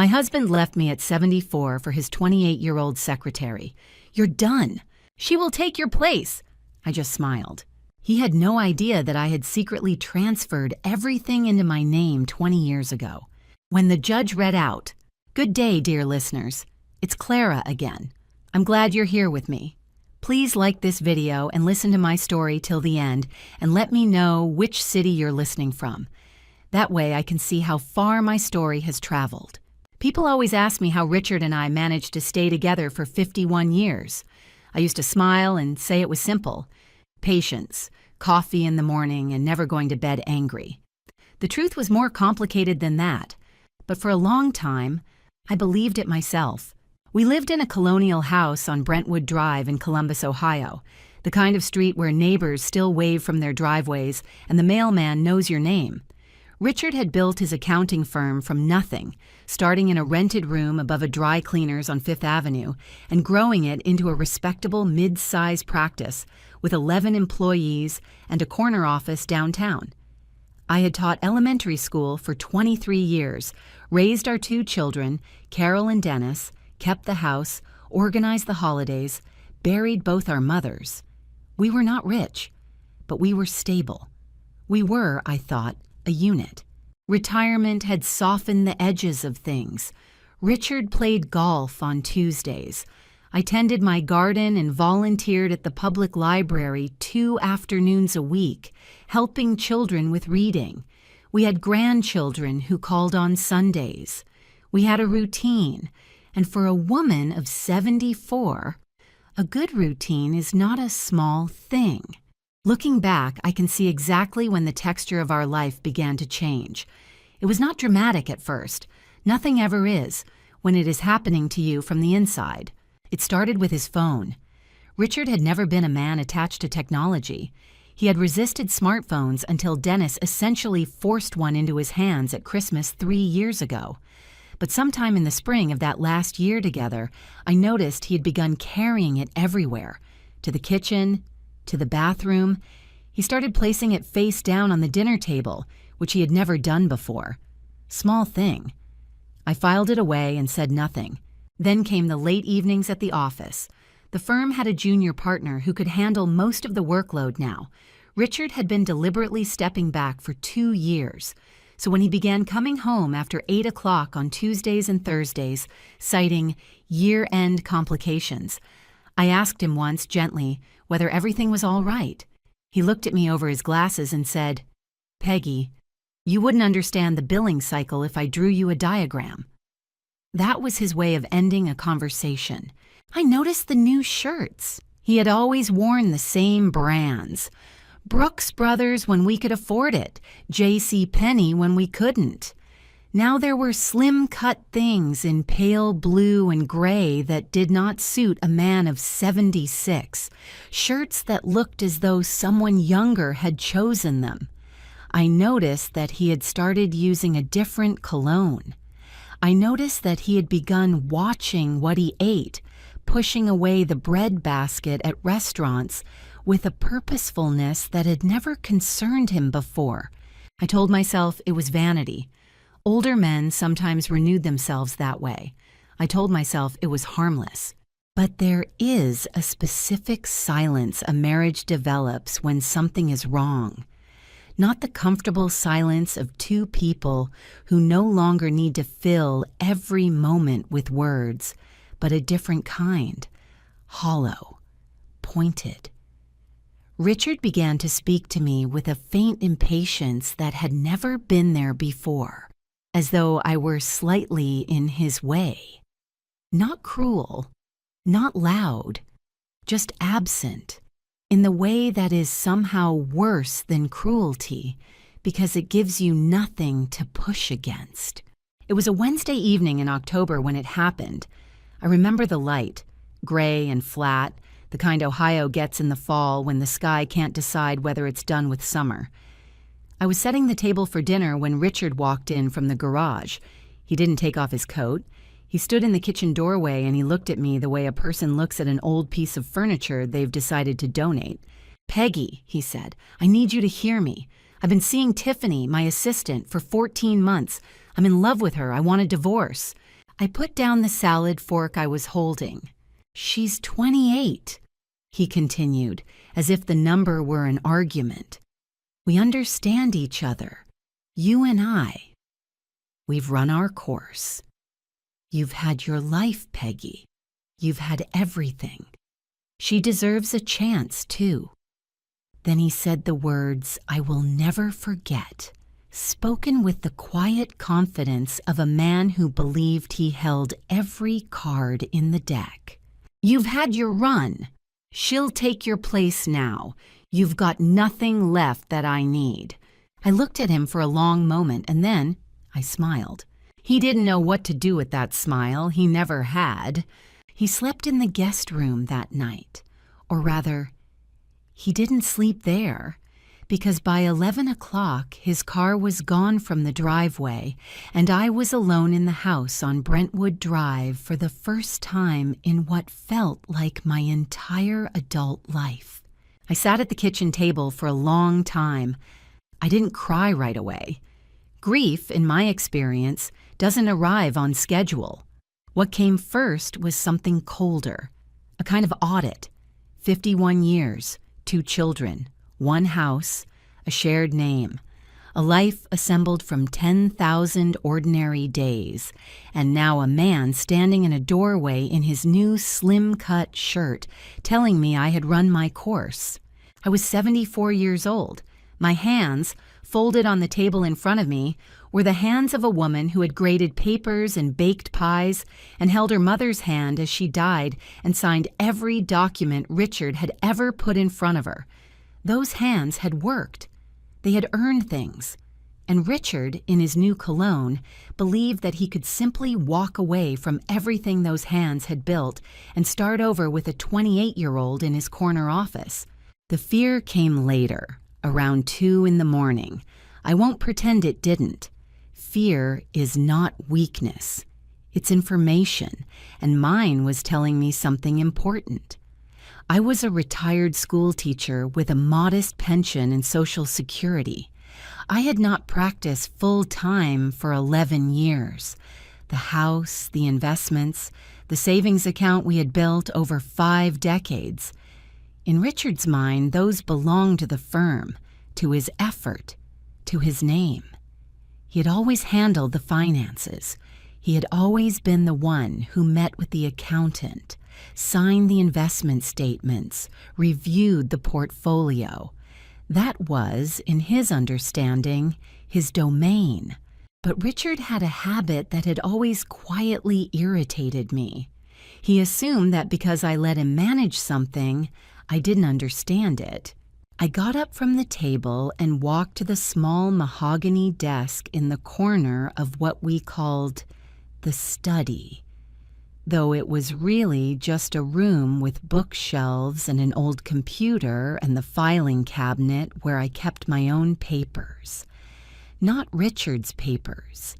My husband left me at 74 for his 28-year-old secretary. You're done. She will take your place. I just smiled. He had no idea that I had secretly transferred everything into my name 20 years ago. When the judge read out, "Good day, dear listeners. It's Clara again. I'm glad you're here with me. Please like this video and listen to my story till the end and let me know which city you're listening from. That way I can see how far my story has traveled." People always ask me how Richard and I managed to stay together for 51 years. I used to smile and say it was simple. Patience, coffee in the morning, and never going to bed angry. The truth was more complicated than that, but for a long time, I believed it myself. We lived in a colonial house on Brentwood Drive in Columbus, Ohio, the kind of street where neighbors still wave from their driveways and the mailman knows your name. Richard had built his accounting firm from nothing, starting in a rented room above a dry cleaner's on Fifth Avenue and growing it into a respectable mid-size practice with 11 employees and a corner office downtown. I had taught elementary school for 23 years, raised our 2 children, Carol and Dennis, kept the house, organized the holidays, buried both our mothers. We were not rich, but we were stable. We were, I thought, a unit. Retirement had softened the edges of things. Richard played golf on Tuesdays. I tended my garden and volunteered at the public library 2 afternoons a week, helping children with reading. We had grandchildren who called on Sundays. We had a routine, and for a woman of 74, a good routine is not a small thing. Looking back, I can see exactly when the texture of our life began to change. It was not dramatic at first. Nothing ever is, when it is happening to you from the inside. It started with his phone. Richard had never been a man attached to technology. He had resisted smartphones until Dennis essentially forced one into his hands at Christmas 3 years ago. But sometime in the spring of that last year together, I noticed he had begun carrying it everywhere, to the kitchen, to the bathroom. He started placing it face down on the dinner table, which he had never done before. Small thing. I filed it away and said nothing. Then came the late evenings at the office. The firm had a junior partner who could handle most of the workload now. Richard had been deliberately stepping back for 2 years. So when he began coming home after 8 o'clock on Tuesdays and Thursdays, citing year-end complications, I asked him once gently whether everything was all right. He looked at me over his glasses and said, "Peggy, you wouldn't understand the billing cycle if I drew you a diagram." That was his way of ending a conversation. I noticed the new shirts. He had always worn the same brands. Brooks Brothers when we could afford it, J.C. Penney when we couldn't. Now there were slim-cut things in pale blue and gray that did not suit a man of 76, shirts that looked as though someone younger had chosen them. I noticed that he had started using a different cologne. I noticed that he had begun watching what he ate, pushing away the bread basket at restaurants with a purposefulness that had never concerned him before. I told myself it was vanity. Older men sometimes renewed themselves that way. I told myself it was harmless. But there is a specific silence a marriage develops when something is wrong. Not the comfortable silence of 2 people who no longer need to fill every moment with words, but a different kind, hollow, pointed. Richard began to speak to me with a faint impatience that had never been there before, as though I were slightly in his way. Not cruel, not loud, just absent, in the way that is somehow worse than cruelty, because it gives you nothing to push against. It was a Wednesday evening in October when it happened. I remember the light, gray and flat, the kind Ohio gets in the fall when the sky can't decide whether it's done with summer. I was setting the table for dinner when Richard walked in from the garage. He didn't take off his coat. He stood in the kitchen doorway and he looked at me the way a person looks at an old piece of furniture they've decided to donate. "Peggy," he said, "I need you to hear me. I've been seeing Tiffany, my assistant, for 14 months. I'm in love with her. I want a divorce. I put down the salad fork I was holding. She's 28, he continued, as if the number were an argument. We understand each other. You and I. We've run our course. You've had your life, Peggy. You've had everything. She deserves a chance, too. Then he said the words I will never forget, spoken with the quiet confidence of a man who believed he held every card in the deck. You've had your run. She'll take your place now. You've got nothing left that I need. I looked at him for a long moment, and then I smiled. He didn't know what to do with that smile. He never had. He slept in the guest room that night. Or rather, he didn't sleep there, because by 11 o'clock his car was gone from the driveway, and I was alone in the house on Brentwood Drive for the first time in what felt like my entire adult life. I sat at the kitchen table for a long time. I didn't cry right away. Grief, in my experience, doesn't arrive on schedule. What came first was something colder, a kind of audit. 51 years, 2 children, 1 house, a shared name, a life assembled from 10,000 ordinary days, and now a man standing in a doorway in his new slim-cut shirt telling me I had run my course. I was 74 years old. My hands, folded on the table in front of me, were the hands of a woman who had graded papers and baked pies and held her mother's hand as she died and signed every document Richard had ever put in front of her. Those hands had worked. They had earned things. And Richard, in his new cologne, believed that he could simply walk away from everything those hands had built and start over with a 28-year-old in his corner office. The fear came later, around 2 in the morning. I won't pretend it didn't. Fear is not weakness. It's information, and mine was telling me something important. I was a retired school teacher with a modest pension and Social Security. I had not practiced full-time for 11 years. The house, the investments, the savings account we had built over 5 decades. In Richard's mind, those belonged to the firm, to his effort, to his name. He had always handled the finances. He had always been the one who met with the accountant, signed the investment statements, reviewed the portfolio. That was, in his understanding, his domain. But Richard had a habit that had always quietly irritated me. He assumed that because I let him manage something, I didn't understand it. I got up from the table and walked to the small mahogany desk in the corner of what we called the study, though it was really just a room with bookshelves and an old computer and the filing cabinet where I kept my own papers. Not Richard's papers.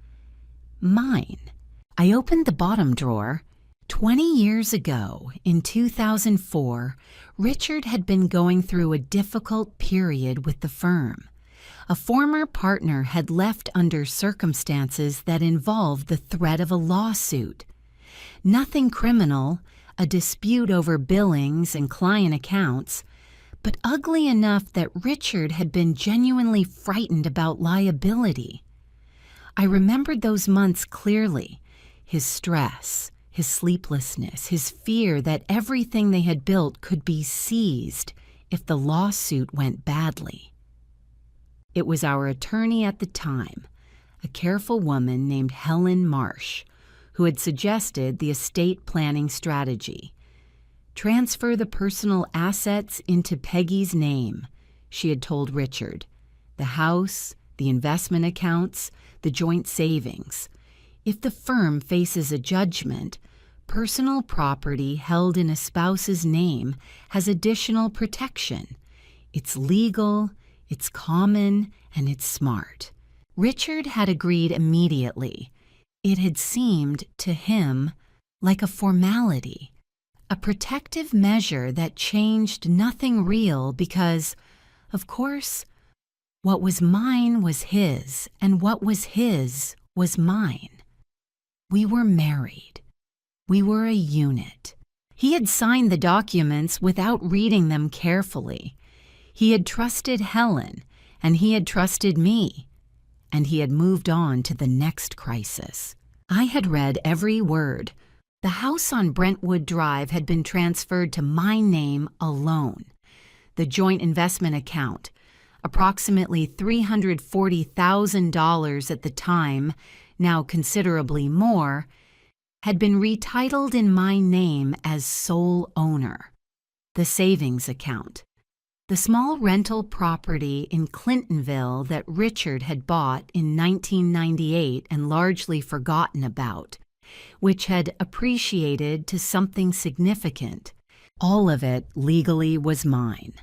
Mine. I opened the bottom drawer. 20 years ago, in 2004, Richard had been going through a difficult period with the firm. A former partner had left under circumstances that involved the threat of a lawsuit. Nothing criminal, a dispute over billings and client accounts, but ugly enough that Richard had been genuinely frightened about liability. I remembered those months clearly, his stress, his sleeplessness, his fear that everything they had built could be seized if the lawsuit went badly. It was our attorney at the time, a careful woman named Helen Marsh, who had suggested the estate planning strategy. Transfer the personal assets into Peggy's name, she had told Richard. The house, the investment accounts, the joint savings. If the firm faces a judgment, personal property held in a spouse's name has additional protection. It's legal, it's common, and it's smart. Richard had agreed immediately. It had seemed to him like a formality, a protective measure that changed nothing real because, of course, what was mine was his, and what was his was mine. We were married. We were a unit. He had signed the documents without reading them carefully. He had trusted Helen, and he had trusted me, and he had moved on to the next crisis. I had read every word. The house on Brentwood Drive had been transferred to my name alone. The joint investment account, approximately $340,000 at the time, now considerably more, had been retitled in my name as sole owner. The savings account, the small rental property in Clintonville that Richard had bought in 1998 and largely forgotten about, which had appreciated to something significant. All of it legally was mine.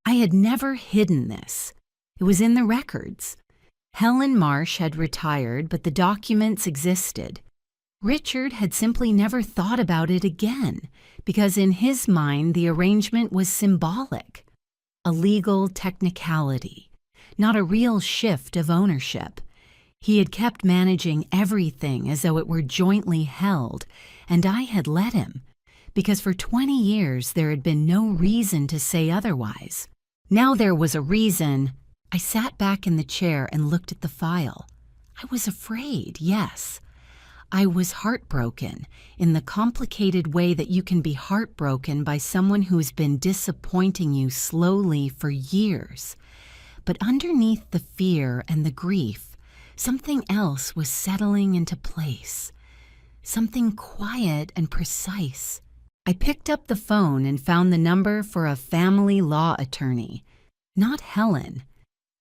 I had never hidden this. It was in the records. Helen Marsh had retired, but the documents existed. Richard had simply never thought about it again, because in his mind the arrangement was symbolic, a legal technicality, not a real shift of ownership. He had kept managing everything as though it were jointly held, and I had let him, because for 20 years there had been no reason to say otherwise. Now there was a reason. I sat back in the chair and looked at the file. I was afraid, yes. I was heartbroken in the complicated way that you can be heartbroken by someone who's been disappointing you slowly for years. But underneath the fear and the grief, something else was settling into place. Something quiet and precise. I picked up the phone and found the number for a family law attorney. Not Helen.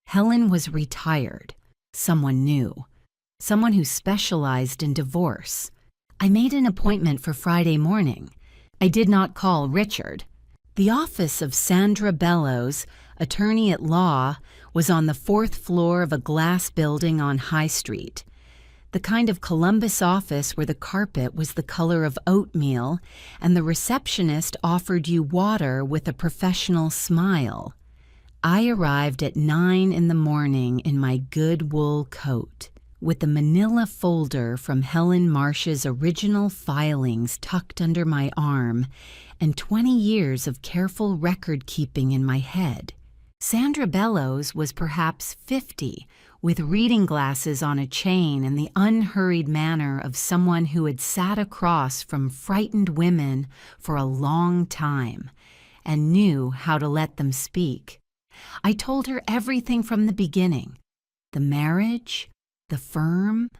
Helen was retired. Someone new. Someone who specialized in divorce. I made an appointment for Friday morning. I did not call Richard. The office of Sandra Bellows, attorney at law, was on the 4th floor of a glass building on High Street. The kind of Columbus office where the carpet was the color of oatmeal and the receptionist offered you water with a professional smile. I arrived at 9 in the morning in my good wool coat, with the manila folder from Helen Marsh's original filings tucked under my arm and 20 years of careful record-keeping in my head. Sandra Bellows was perhaps 50, with reading glasses on a chain and the unhurried manner of someone who had sat across from frightened women for a long time and knew how to let them speak. I told her everything from the beginning. The marriage, the firm,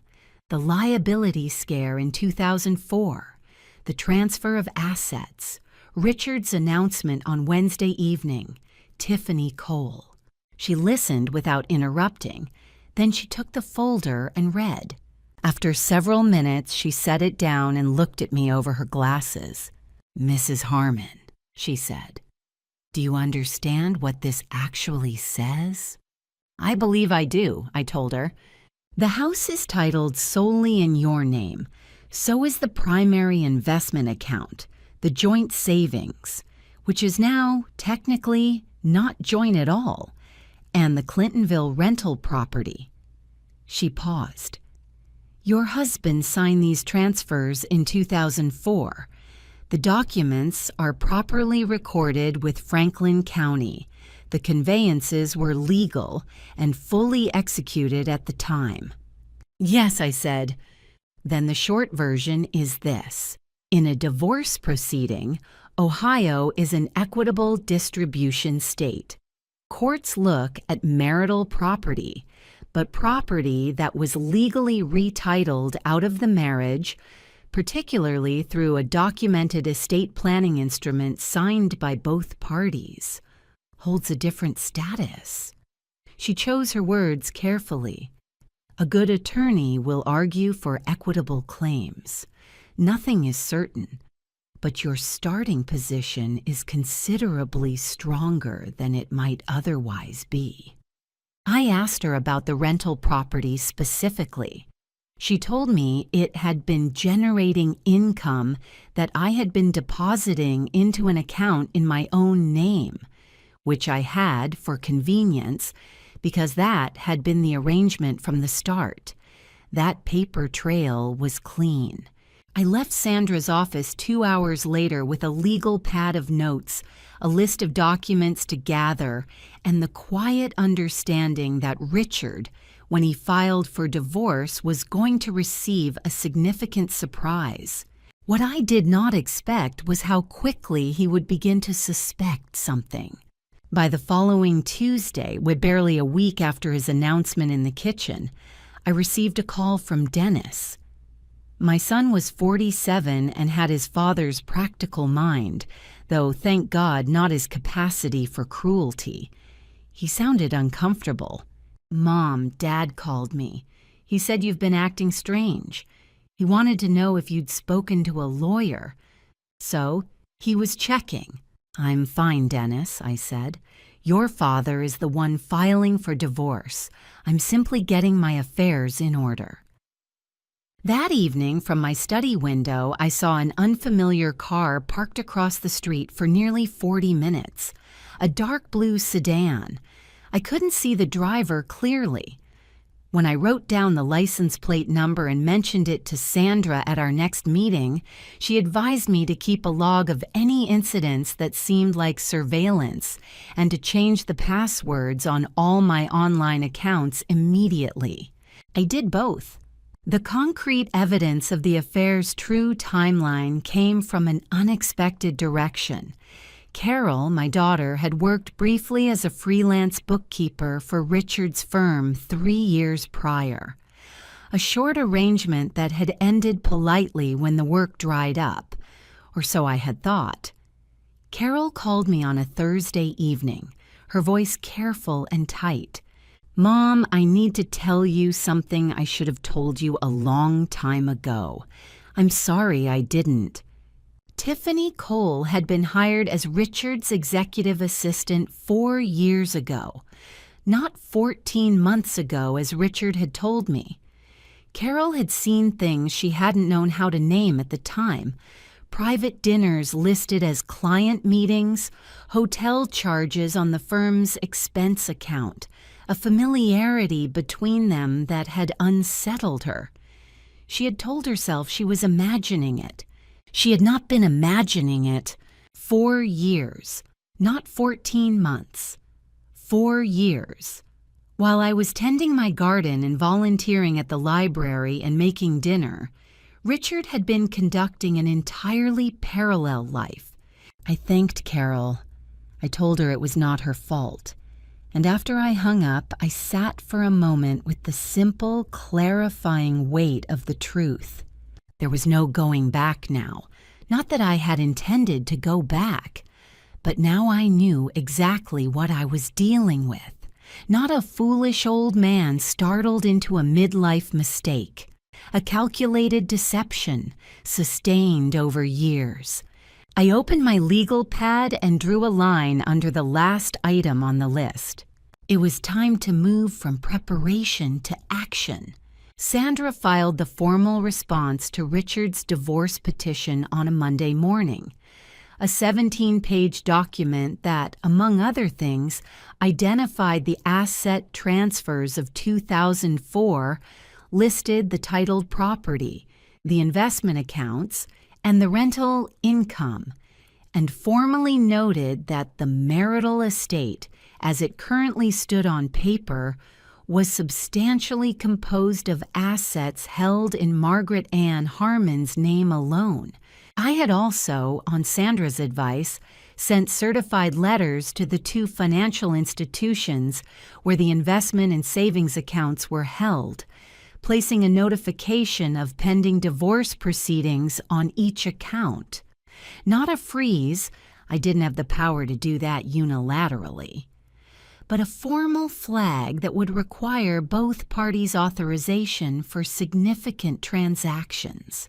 the liability scare in 2004, the transfer of assets, Richard's announcement on Wednesday evening, Tiffany Cole. She listened without interrupting. Then she took the folder and read. After several minutes, she set it down and looked at me over her glasses. "Mrs. Harmon," she said, "do you understand what this actually says?" "I believe I do," I told her. "The house is titled solely in your name. So is the primary investment account, the joint savings, which is now technically not joint at all, and the Clintonville rental property." She paused. "Your husband signed these transfers in 2004. The documents are properly recorded with Franklin County. The conveyances were legal and fully executed at the time." "Yes," I said. "Then the short version is this. In a divorce proceeding, Ohio is an equitable distribution state. Courts look at marital property, but property that was legally retitled out of the marriage, particularly through a documented estate planning instrument signed by both parties, holds a different status." She chose her words carefully. "A good attorney will argue for equitable claims. Nothing is certain, but your starting position is considerably stronger than it might otherwise be." I asked her about the rental property specifically. She told me it had been generating income that I had been depositing into an account in my own name, which I had for convenience because that had been the arrangement from the start. That paper trail was clean. I left Sandra's office 2 hours later with a legal pad of notes, a list of documents to gather, and the quiet understanding that Richard, when he filed for divorce, was going to receive a significant surprise. What I did not expect was how quickly he would begin to suspect something. By the following Tuesday, with barely a week after his announcement in the kitchen, I received a call from Dennis. My son was 47 and had his father's practical mind, though thank God not his capacity for cruelty. He sounded uncomfortable. "Mom, Dad called me. He said you've been acting strange. He wanted to know if you'd spoken to a lawyer. So, he was checking." "I'm fine, Dennis," I said. "Your father is the one filing for divorce. I'm simply getting my affairs in order." That evening, from my study window, I saw an unfamiliar car parked across the street for nearly 40 minutes. A dark blue sedan. I couldn't see the driver clearly. When I wrote down the license plate number and mentioned it to Sandra at our next meeting, she advised me to keep a log of any incidents that seemed like surveillance and to change the passwords on all my online accounts immediately. I did both. The concrete evidence of the affair's true timeline came from an unexpected direction. Carol, my daughter, had worked briefly as a freelance bookkeeper for Richard's firm 3 years prior. A short arrangement that had ended politely when the work dried up, or so I had thought. Carol called me on a Thursday evening, her voice careful and tight. "Mom, I need to tell you something I should have told you a long time ago. I'm sorry I didn't." Tiffany Cole had been hired as Richard's executive assistant 4 years ago, not 14 months ago as Richard had told me. Carol had seen things she hadn't known how to name at the time. Private dinners listed as client meetings, hotel charges on the firm's expense account, a familiarity between them that had unsettled her. She had told herself she was imagining it. She had not been imagining it. 4 years, not 14 months. 4 years. While I was tending my garden and volunteering at the library and making dinner, Richard had been conducting an entirely parallel life. I thanked Carol. I told her it was not her fault. And after I hung up, I sat for a moment with the simple, clarifying weight of the truth. There was no going back now. Not that I had intended to go back, but now I knew exactly what I was dealing with. Not a foolish old man startled into a midlife mistake. A calculated deception, sustained over years. I opened my legal pad and drew a line under the last item on the list. It was time to move from preparation to action. Sandra filed the formal response to Richard's divorce petition on a Monday morning. A 17-page document that, among other things, identified the asset transfers of 2004, listed the titled property, the investment accounts, and the rental income, and formally noted that the marital estate, as it currently stood on paper, was substantially composed of assets held in Margaret Ann Harmon's name alone. I had also, on Sandra's advice, sent certified letters to the 2 financial institutions where the investment and savings accounts were held, placing a notification of pending divorce proceedings on each account. Not a freeze, I didn't have the power to do that unilaterally, but a formal flag that would require both parties' authorization for significant transactions.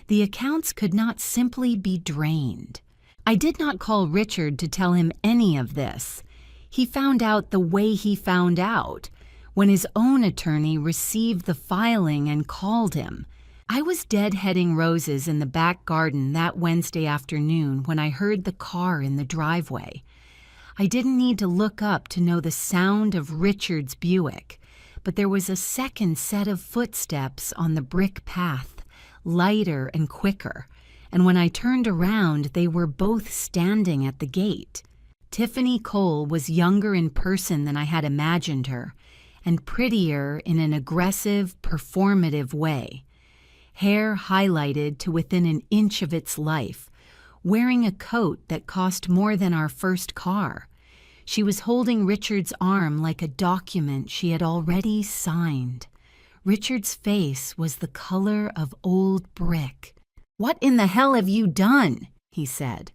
The accounts could not simply be drained. I did not call Richard to tell him any of this. He found out the way he found out, when his own attorney received the filing and called him. I was deadheading roses in the back garden that Wednesday afternoon when I heard the car in the driveway. I didn't need to look up to know the sound of Richard's Buick, but there was a second set of footsteps on the brick path, lighter and quicker, and when I turned around, they were both standing at the gate. Tiffany Cole was younger in person than I had imagined her, and prettier in an aggressive, performative way. Hair highlighted to within an inch of its life, wearing a coat that cost more than our first car. She was holding Richard's arm like a document she had already signed. Richard's face was the color of old brick. "What in the hell have you done?" he said.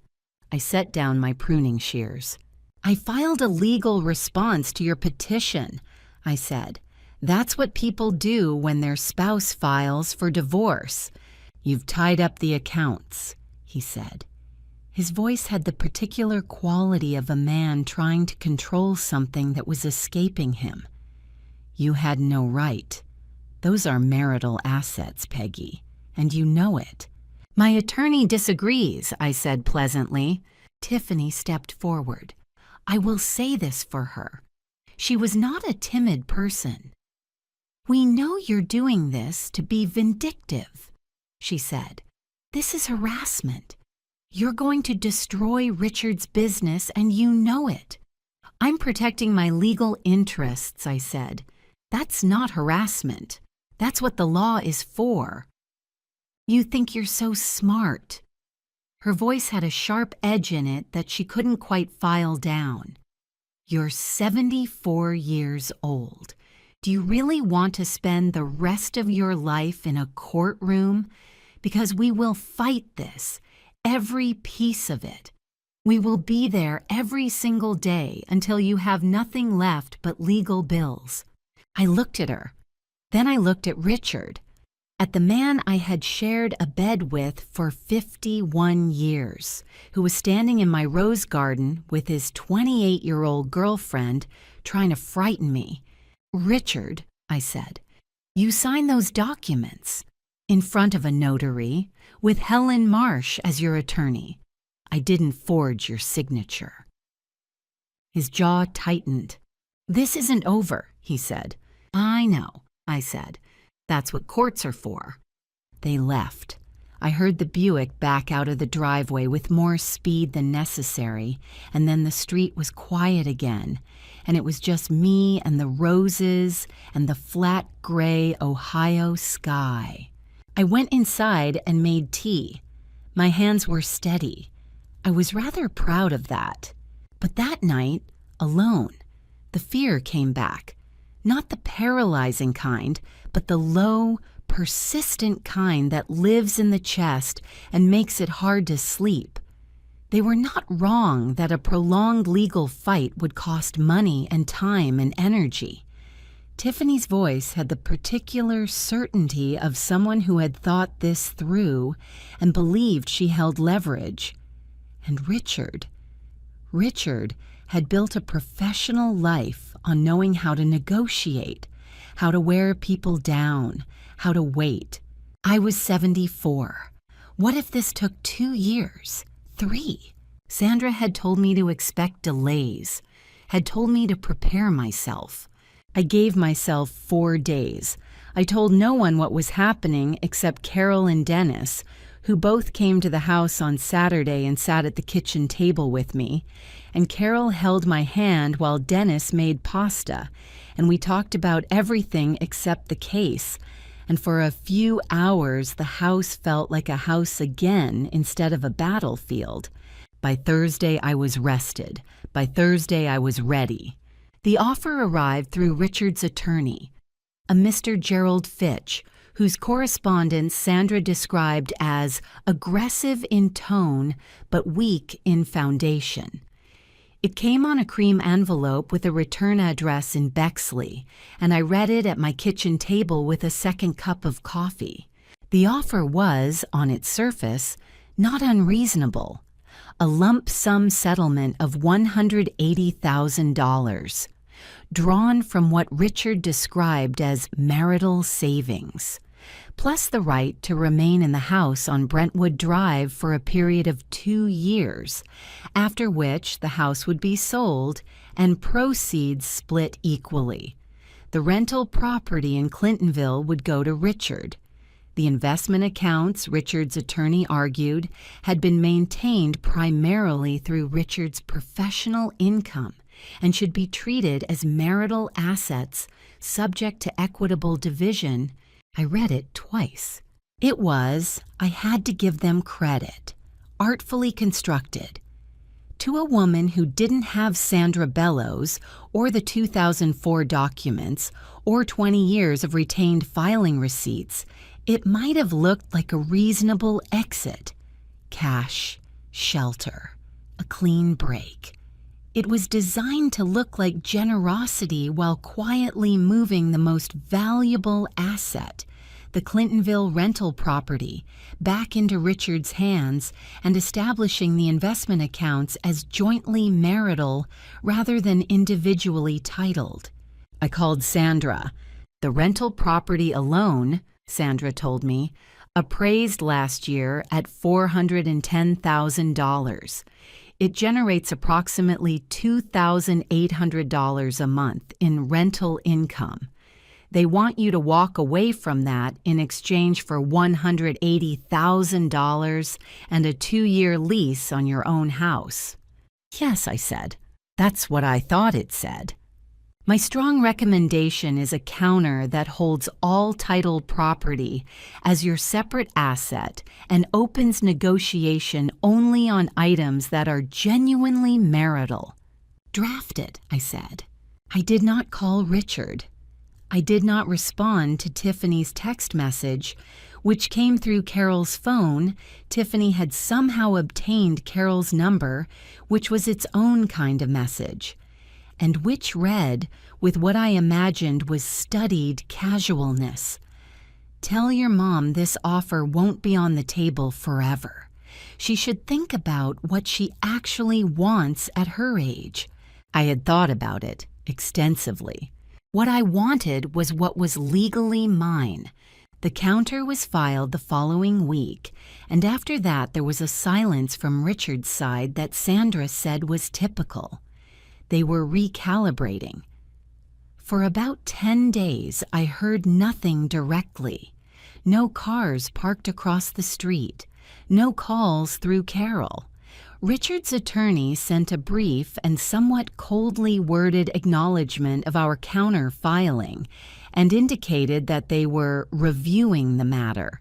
I set down my pruning shears. "I filed a legal response to your petition," I said. "That's what people do when their spouse files for divorce." "You've tied up the accounts," he said. His voice had the particular quality of a man trying to control something that was escaping him. "You had no right. Those are marital assets, Peggy, and you know it." "My attorney disagrees," I said pleasantly. Tiffany stepped forward. "I will say this for her. She was not a timid person." "We know you're doing this to be vindictive," she said. "This is harassment. You're going to destroy Richard's business, and you know it." "I'm protecting my legal interests," I said. "That's not harassment. That's what the law is for." "You think you're so smart." Her voice had a sharp edge in it that she couldn't quite file down. "You're 74 years old. Do you really want to spend the rest of your life in a courtroom? Because we will fight this. Every piece of it. We will be there every single day until you have nothing left but legal bills." I looked at her. Then I looked at Richard, at the man I had shared a bed with for 51 years, who was standing in my rose garden with his 28-year-old girlfriend trying to frighten me. "Richard," I said, "you signed those documents in front of a notary with Helen Marsh as your attorney. I didn't forge your signature." His jaw tightened. "This isn't over," he said. "I know," I said. "That's what courts are for." They left. I heard the Buick back out of the driveway with more speed than necessary, and then the street was quiet again, and it was just me and the roses and the flat gray Ohio sky. I went inside and made tea. My hands were steady. I was rather proud of that. But that night, alone, the fear came back. Not the paralyzing kind, but the low, persistent kind that lives in the chest and makes it hard to sleep. They were not wrong that a prolonged legal fight would cost money and time and energy. Tiffany's voice had the particular certainty of someone who had thought this through and believed she held leverage. And Richard had built a professional life on knowing how to negotiate, how to wear people down, how to wait. I was 74. What if this took 2 years, 3? Sandra had told me to expect delays, had told me to prepare myself. I gave myself 4 days. I told no one what was happening except Carol and Dennis, who both came to the house on Saturday and sat at the kitchen table with me, and Carol held my hand while Dennis made pasta, and we talked about everything except the case, and for a few hours the house felt like a house again instead of a battlefield. By Thursday I was rested. By Thursday I was ready. The offer arrived through Richard's attorney, a Mr. Gerald Fitch, whose correspondence Sandra described as aggressive in tone but weak in foundation. It came on a cream envelope with a return address in Bexley, and I read it at my kitchen table with a second cup of coffee. The offer was, on its surface, not unreasonable. A lump sum settlement of $180,000, drawn from what Richard described as marital savings, plus the right to remain in the house on Brentwood Drive for a period of 2 years, after which the house would be sold and proceeds split equally. The rental property in Clintonville would go to Richard. The investment accounts, Richard's attorney argued, had been maintained primarily through Richard's professional income and should be treated as marital assets subject to equitable division. I read it twice. It was, I had to give them credit, artfully constructed. To a woman who didn't have Sandra Bellows or the 2004 documents or 20 years of retained filing receipts, it might have looked like a reasonable exit. Cash, shelter, a clean break. It was designed to look like generosity while quietly moving the most valuable asset, the Clintonville rental property, back into Richard's hands and establishing the investment accounts as jointly marital rather than individually titled. I called Sandra. The rental property alone, Sandra told me, appraised last year at $410,000. It generates approximately $2,800 a month in rental income. They want you to walk away from that in exchange for $180,000 and a 2-year lease on your own house. Yes, I said. That's what I thought it said. My strong recommendation is a counter that holds all titled property as your separate asset and opens negotiation only on items that are genuinely marital. Draft it, I said. I did not call Richard. I did not respond to Tiffany's text message, which came through Carol's phone. Tiffany had somehow obtained Carol's number, which was its own kind of message, and which read, with what I imagined was studied casualness, "Tell your mom this offer won't be on the table forever. She should think about what she actually wants at her age." I had thought about it extensively. What I wanted was what was legally mine. The counter was filed the following week, and after that there was a silence from Richard's side that Sandra said was typical. They were recalibrating. For about 10 days, I heard nothing directly. No cars parked across the street. No calls through Carol. Richard's attorney sent a brief and somewhat coldly worded acknowledgement of our counter filing and indicated that they were reviewing the matter.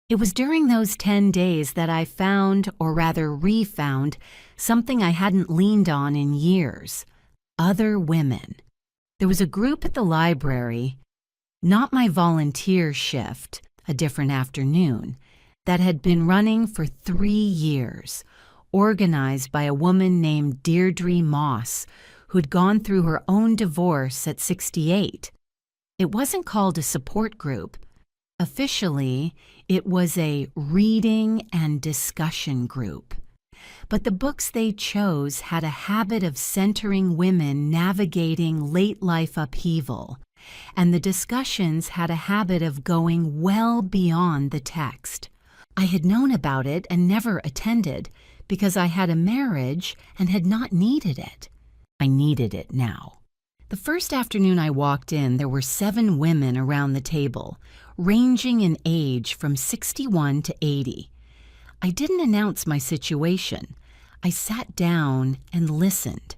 It was during those 10 days that I found, or rather refound, something I hadn't leaned on in years: other women. There was a group at the library, not my volunteer shift, a different afternoon, that had been running for 3 years, organized by a woman named Deirdre Moss, who'd gone through her own divorce at 68. It wasn't called a support group. Officially, it was a reading and discussion group. But the books they chose had a habit of centering women navigating late-life upheaval, and the discussions had a habit of going well beyond the text. I had known about it and never attended because I had a marriage and had not needed it. I needed it now. The first afternoon I walked in, there were 7 women around the table, ranging in age from 61 to 80. I didn't announce my situation. I sat down and listened.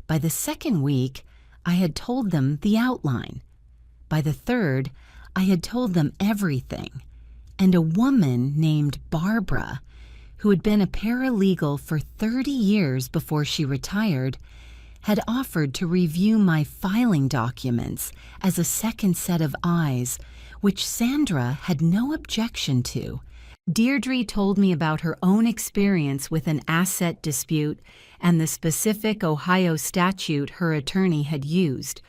By the second week, I had told them the outline. By the third, I had told them everything. And a woman named Barbara, who had been a paralegal for 30 years before she retired, had offered to review my filing documents as a second set of eyes, which Sandra had no objection to. Deirdre told me about her own experience with an asset dispute and the specific Ohio statute her attorney had used.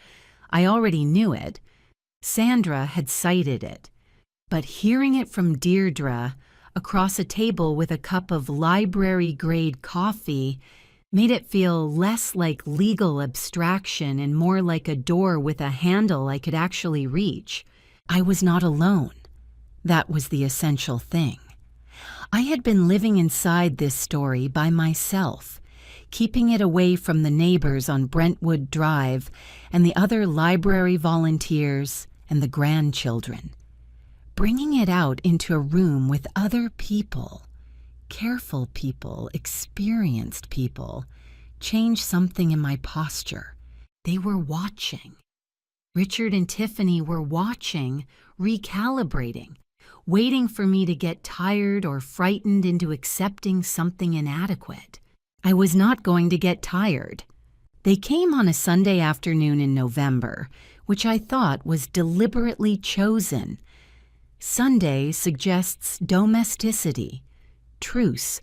I already knew it. Sandra had cited it. But hearing it from Deirdre across a table with a cup of library-grade coffee made it feel less like legal abstraction and more like a door with a handle I could actually reach. I was not alone. That was the essential thing. I had been living inside this story by myself, keeping it away from the neighbors on Brentwood Drive and the other library volunteers and the grandchildren. Bringing it out into a room with other people, careful people, experienced people, changed something in my posture. They were watching. Richard and Tiffany were watching, recalibrating, waiting for me to get tired or frightened into accepting something inadequate. I was not going to get tired. They came on a Sunday afternoon in November, which I thought was deliberately chosen. Sunday suggests domesticity, truce,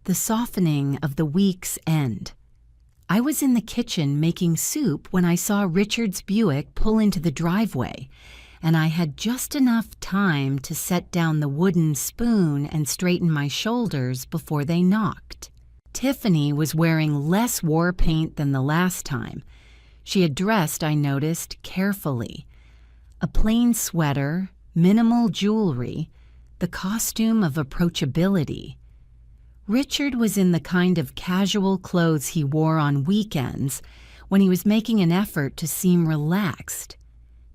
the softening of the week's end. I was in the kitchen making soup when I saw Richard's Buick pull into the driveway, and I had just enough time to set down the wooden spoon and straighten my shoulders before they knocked. Tiffany was wearing less war paint than the last time. She had dressed, I noticed, carefully. A plain sweater, minimal jewelry, the costume of approachability. Richard was in the kind of casual clothes he wore on weekends when he was making an effort to seem relaxed.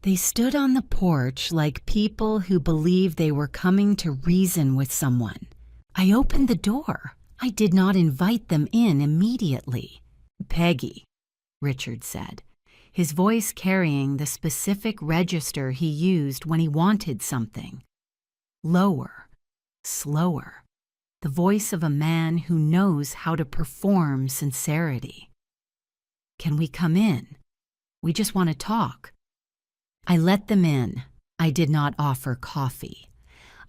They stood on the porch like people who believed they were coming to reason with someone. I opened the door. I did not invite them in immediately. "Peggy," Richard said, his voice carrying the specific register he used when he wanted something. Lower, slower. The voice of a man who knows how to perform sincerity. "Can we come in? We just want to talk." I let them in. I did not offer coffee.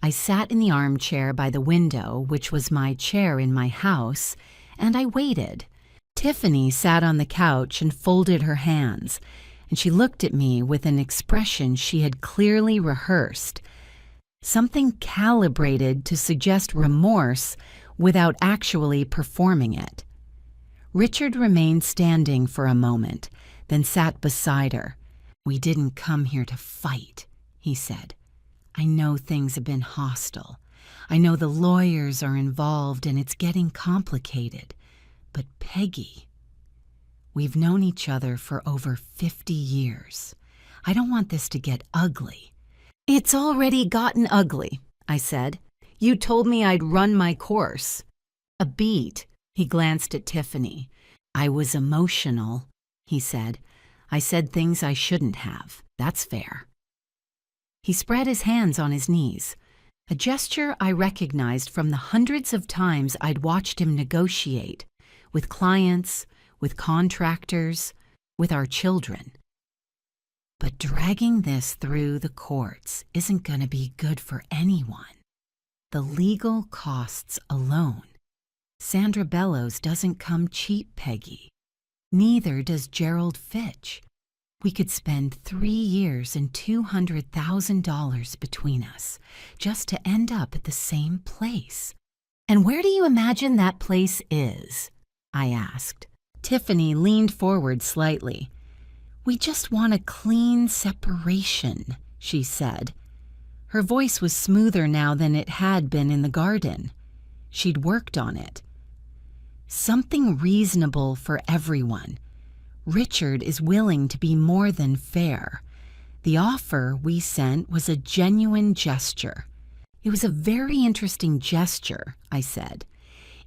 I sat in the armchair by the window, which was my chair in my house, and I waited. Tiffany sat on the couch and folded her hands, and she looked at me with an expression she had clearly rehearsed, something calibrated to suggest remorse without actually performing it. Richard remained standing for a moment, then sat beside her. "We didn't come here to fight," he said. "I know things have been hostile. I know the lawyers are involved and it's getting complicated. But Peggy, we've known each other for over 50 years. I don't want this to get ugly." "It's already gotten ugly," I said. "You told me I'd run my course." "A beat." He glanced at Tiffany. "I was emotional," he said. "I said things I shouldn't have. That's fair." He spread his hands on his knees, a gesture I recognized from the hundreds of times I'd watched him negotiate, with clients, with contractors, with our children. But dragging this through the courts isn't going to be good for anyone. The legal costs alone. Sandra Bellows doesn't come cheap, Peggy. Neither does Gerald Fitch. We could spend 3 years and $200,000 between us just to end up at the same place. "And where do you imagine that place is?" I asked. Tiffany leaned forward slightly. "We just want a clean separation," she said. Her voice was smoother now than it had been in the garden. She'd worked on it. "Something reasonable for everyone. Richard is willing to be more than fair. The offer we sent was a genuine gesture." "It was a very interesting gesture," I said.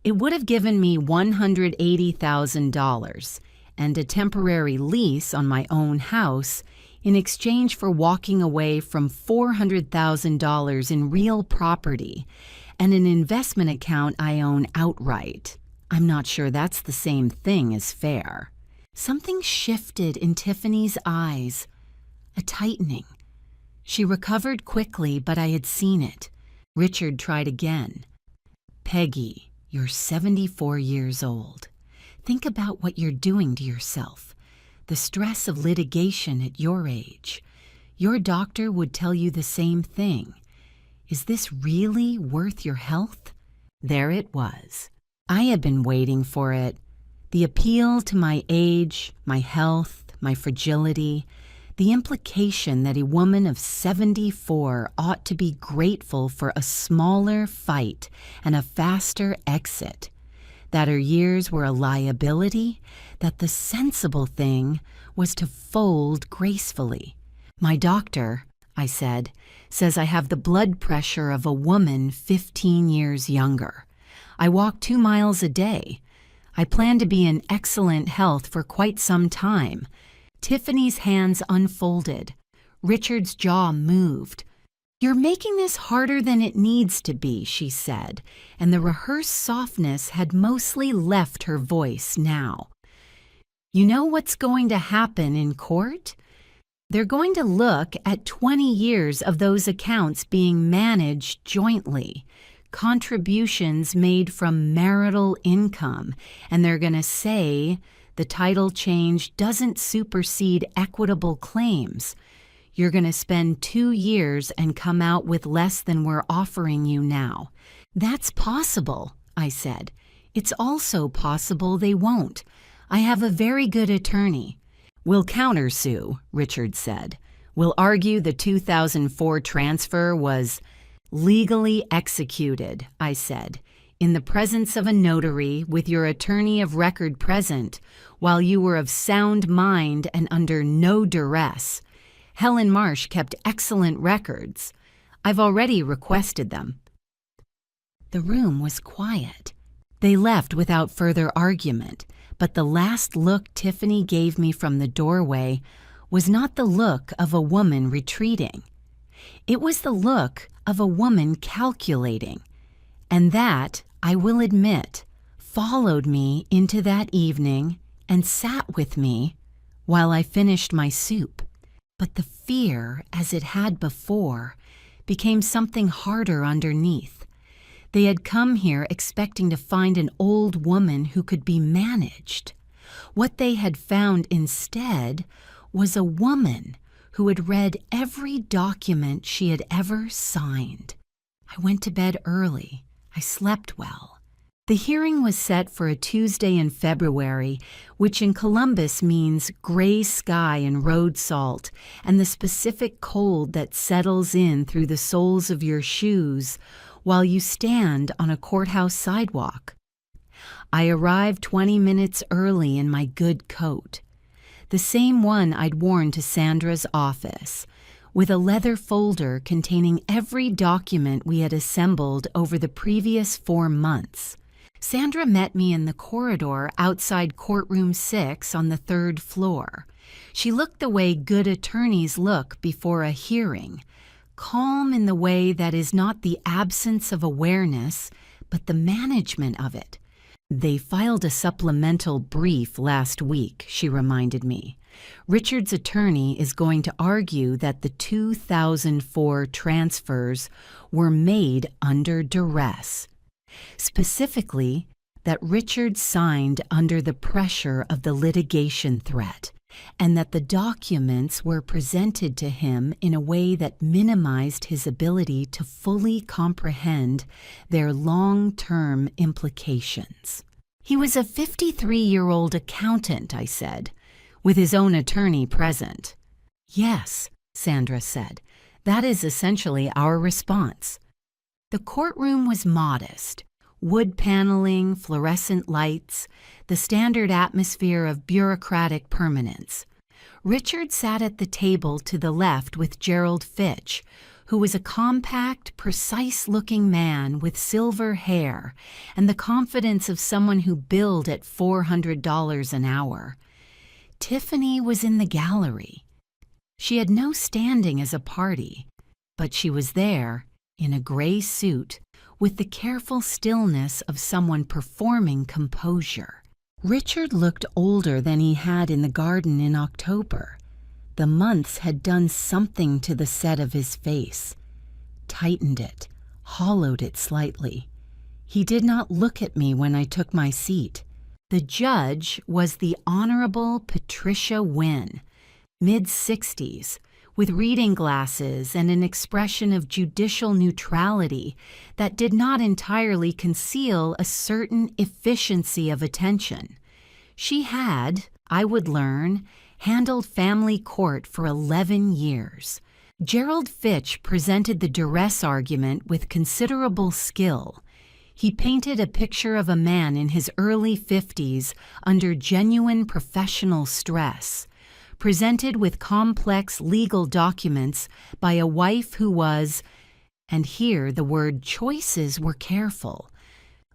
"It would have given me $180,000 and a temporary lease on my own house in exchange for walking away from $400,000 in real property and an investment account I own outright. I'm not sure that's the same thing as fair." Something shifted in Tiffany's eyes, a tightening. She recovered quickly, but I had seen it. Richard tried again. "Peggy, you're 74 years old. Think about what you're doing to yourself. The stress of litigation at your age. Your doctor would tell you the same thing. Is this really worth your health?" There it was. I had been waiting for it. The appeal to my age, my health, my fragility, the implication that a woman of 74 ought to be grateful for a smaller fight and a faster exit. that her years were a liability, that the sensible thing was to fold gracefully. "My doctor," I said, "says I have the blood pressure of a woman 15 years younger. I walk 2 miles a day. I plan to be in excellent health for quite some time." Tiffany's hands unfolded. Richard's jaw moved. "You're making this harder than it needs to be," she said, and the rehearsed softness had mostly left her voice now. "You know what's going to happen in court? They're going to look at 20 years of those accounts being managed jointly, contributions made from marital income, and they're going to say the title change doesn't supersede equitable claims. You're going to spend 2 years and come out with less than we're offering you now." "That's possible," I said. "It's also possible they won't. I have a very good attorney." "We'll countersue," Richard said. "We'll argue the 2004 transfer was legally executed," I said, "in the presence of a notary with your attorney of record present, while you were of sound mind and under no duress. Helen Marsh kept excellent records. I've already requested them." The room was quiet. They left without further argument, but the last look Tiffany gave me from the doorway was not the look of a woman retreating. It was the look of a woman calculating, and that, I will admit, followed me into that evening and sat with me while I finished my soup. But the fear, as it had before, became something harder underneath. They had come here expecting to find an old woman who could be managed. What they had found instead was a woman who had read every document she had ever signed. I went to bed early. I slept well. The hearing was set for a Tuesday in February, which in Columbus means gray sky and road salt, and the specific cold that settles in through the soles of your shoes while you stand on a courthouse sidewalk. I arrived 20 minutes early in my good coat, the same one I'd worn to Sandra's office, with a leather folder containing every document we had assembled over the previous 4 months. Sandra met me in the corridor outside courtroom 6 on the 3rd floor. She looked the way good attorneys look before a hearing, calm in the way that is not the absence of awareness, but the management of it. "They filed a supplemental brief last week," she reminded me. "Richard's attorney is going to argue that the 2004 transfers were made under duress. Specifically, that Richard signed under the pressure of the litigation threat, and that the documents were presented to him in a way that minimized his ability to fully comprehend their long-term implications." "He was a 53-year-old accountant," I said, "with his own attorney present." "Yes," Sandra said, "that is essentially our response." The courtroom was modest. Wood paneling, fluorescent lights, the standard atmosphere of bureaucratic permanence. Richard sat at the table to the left with Gerald Fitch, who was a compact, precise-looking man with silver hair and the confidence of someone who billed at $400 an hour. Tiffany was in the gallery. She had no standing as a party, but she was there, in a gray suit, with the careful stillness of someone performing composure. Richard looked older than he had in the garden in October. The months had done something to the set of his face, tightened it, hollowed it slightly. He did not look at me when I took my seat. The judge was the Honorable Patricia Wynne, mid-60s, with reading glasses and an expression of judicial neutrality that did not entirely conceal a certain efficiency of attention. She had, I would learn, handled family court for 11 years. Gerald Fitch presented the duress argument with considerable skill. He painted a picture of a man in his early 50s under genuine professional stress, presented with complex legal documents by a wife who was, and here the word choices were careful,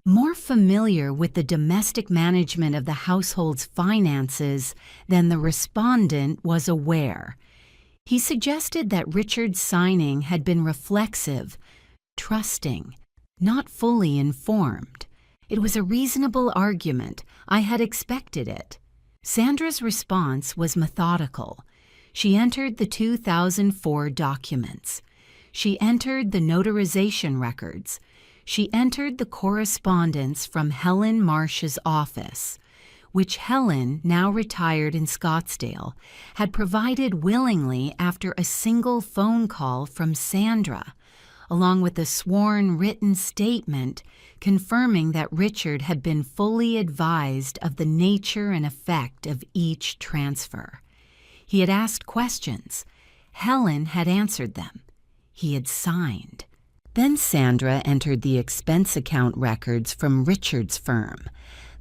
more familiar with the domestic management of the household's finances than the respondent was aware. He suggested that Richard's signing had been reflexive, trusting, not fully informed. It was a reasonable argument. I had expected it. Sandra's response was methodical. She entered the 2004 documents. She entered the notarization records. She entered the correspondence from Helen Marsh's office, which Helen, now retired in Scottsdale, had provided willingly after a single phone call from Sandra, along with a sworn written statement confirming that Richard had been fully advised of the nature and effect of each transfer. He had asked questions. Helen had answered them. He had signed. Then Sandra entered the expense account records from Richard's firm,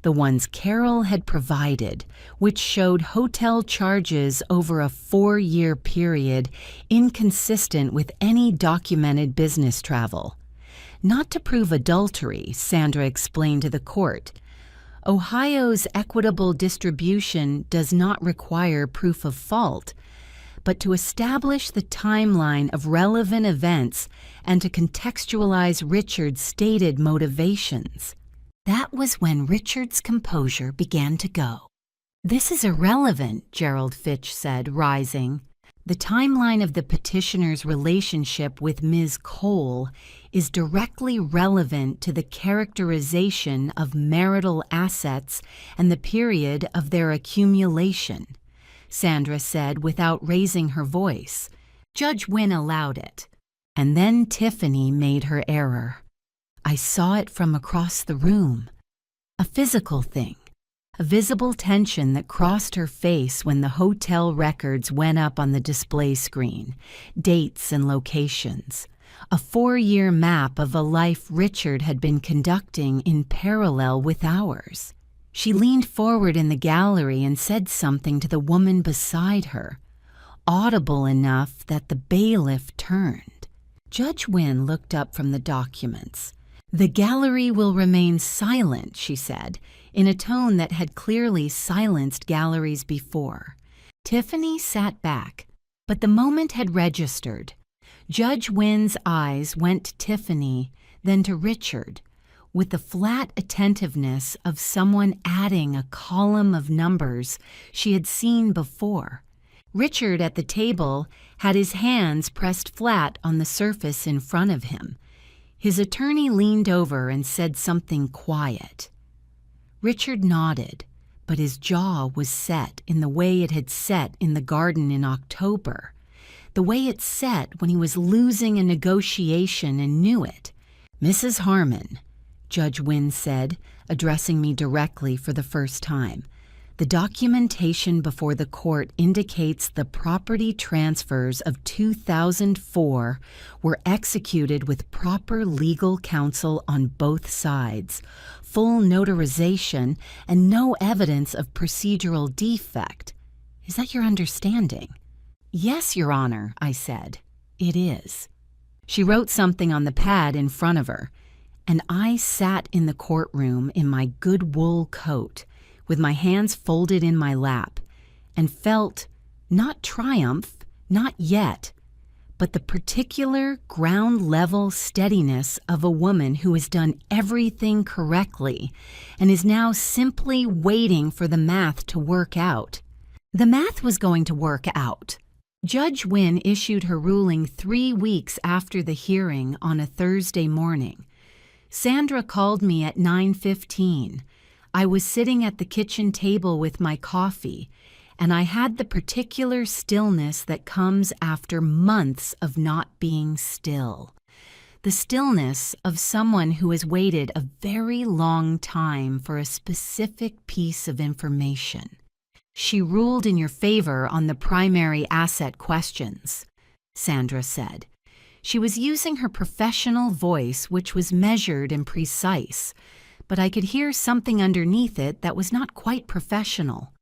the ones Carol had provided, which showed hotel charges over a 4-year period inconsistent with any documented business travel. Not to prove adultery, Sandra explained to the court. Ohio's equitable distribution does not require proof of fault, but to establish the timeline of relevant events and to contextualize Richard's stated motivations. That was when Richard's composure began to go. "This is irrelevant," Gerald Fitch said, rising. "The timeline of the petitioner's relationship with Ms. Cole is directly relevant to the characterization of marital assets and the period of their accumulation," Sandra said without raising her voice. Judge Wynn allowed it. And then Tiffany made her error. I saw it from across the room. A physical thing. A visible tension that crossed her face when the hotel records went up on the display screen, dates and locations. A 4-year map of a life Richard had been conducting in parallel with ours. She leaned forward in the gallery and said something to the woman beside her, audible enough that the bailiff turned. Judge Wynn looked up from the documents. "The gallery will remain silent," she said, in a tone that had clearly silenced galleries before. Tiffany sat back, but the moment had registered. Judge Wynn's eyes went to Tiffany, then to Richard, with the flat attentiveness of someone adding a column of numbers she had seen before. Richard at the table had his hands pressed flat on the surface in front of him. His attorney leaned over and said something quiet. Richard nodded, but his jaw was set in the way it had set in the garden in October, the way it set when he was losing a negotiation and knew it. "Mrs. Harmon," Judge Wynn said, addressing me directly for the first time, "the documentation before the court indicates the property transfers of 2004 were executed with proper legal counsel on both sides, full notarization, and no evidence of procedural defect. Is that your understanding?" "Yes, Your Honor," I said. "It is." She wrote something on the pad in front of her, and I sat in the courtroom in my good wool coat, with my hands folded in my lap, and felt, not triumph, not yet, but the particular ground-level steadiness of a woman who has done everything correctly and is now simply waiting for the math to work out. The math was going to work out. Judge Wynn issued her ruling 3 weeks after the hearing on a Thursday morning. Sandra called me at 9:15. I was sitting at the kitchen table with my coffee, and I had the particular stillness that comes after months of not being still. The stillness of someone who has waited a very long time for a specific piece of information. "She ruled in your favor on the primary asset questions," Sandra said. She was using her professional voice, which was measured and precise, but I could hear something underneath it that was not quite professional.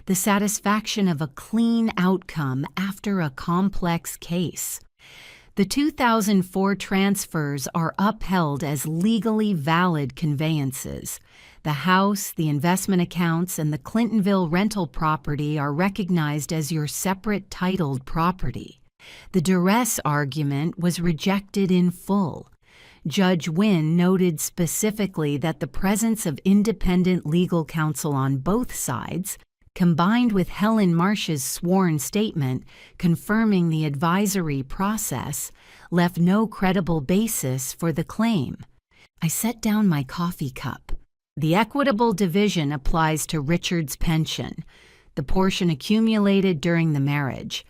The satisfaction of a clean outcome after a complex case. The 2004 transfers are upheld as legally valid conveyances. The house, the investment accounts, and the Clintonville rental property are recognized as your separate titled property. The duress argument was rejected in full. Judge Wynn noted specifically that the presence of independent legal counsel on both sides, combined with Helen Marsh's sworn statement confirming the advisory process, left no credible basis for the claim. I set down my coffee cup. The equitable division applies to Richard's pension, the portion accumulated during the marriage,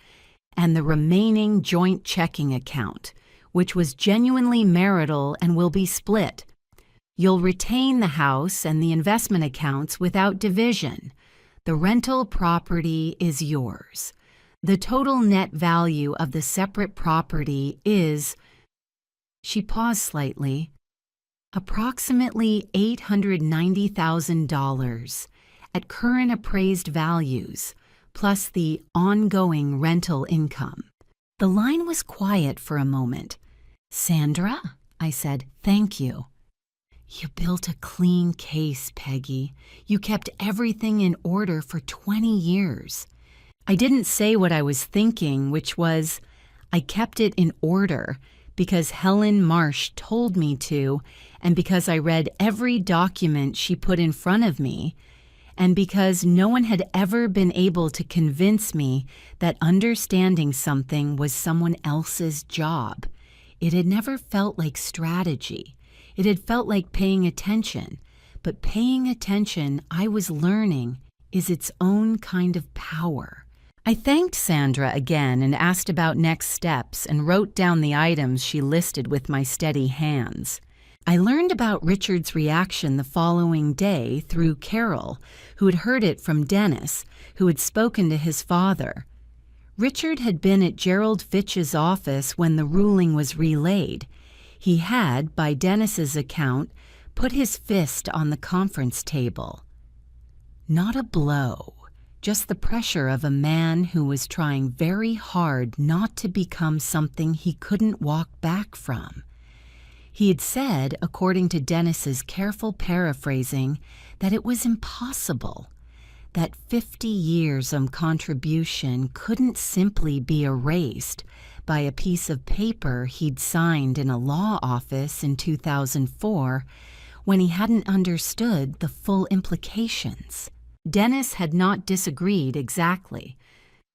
and the remaining joint checking account, which was genuinely marital and will be split. You'll retain the house and the investment accounts without division. The rental property is yours. The total net value of the separate property is, she paused slightly, approximately $890,000 at current appraised values, plus the ongoing rental income. The line was quiet for a moment. "Sandra," I said, "thank you." "You built a clean case, Peggy. You kept everything in order for 20 years. I didn't say what I was thinking, which was, I kept it in order because Helen Marsh told me to, and because I read every document she put in front of me, and because no one had ever been able to convince me that understanding something was someone else's job. It had never felt like strategy. It had felt like paying attention. But paying attention, I was learning, is its own kind of power. I thanked Sandra again and asked about next steps and wrote down the items she listed with my steady hands. I learned about Richard's reaction the following day through Carol, who had heard it from Dennis, who had spoken to his father. Richard had been at Gerald Fitch's office when the ruling was relayed. He had, by Dennis's account, put his fist on the conference table. Not a blow, just the pressure of a man who was trying very hard not to become something he couldn't walk back from. He had said, according to Dennis's careful paraphrasing, that it was impossible, that 50 years of contribution couldn't simply be erased by a piece of paper he'd signed in a law office in 2004 when he hadn't understood the full implications. Dennis had not disagreed exactly,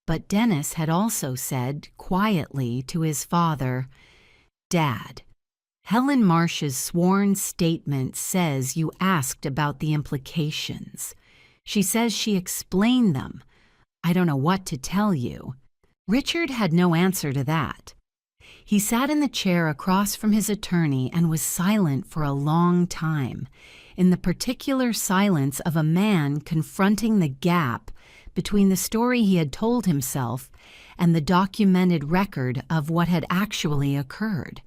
but Dennis had also said quietly to his father, "Dad, Helen Marsh's sworn statement says you asked about the implications. She says she explained them. I don't know what to tell you." Richard had no answer to that. He sat in the chair across from his attorney and was silent for a long time, in the particular silence of a man confronting the gap between the story he had told himself and the documented record of what had actually occurred.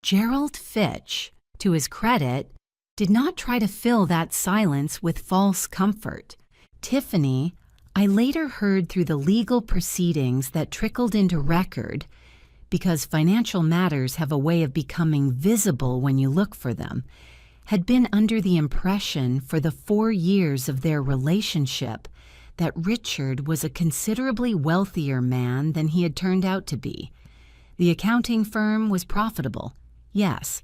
Gerald Fitch, to his credit, did not try to fill that silence with false comfort. Tiffany, I later heard through the legal proceedings that trickled into record, because financial matters have a way of becoming visible when you look for them, had been under the impression for the 4 years of their relationship that Richard was a considerably wealthier man than he had turned out to be. The accounting firm was profitable, yes,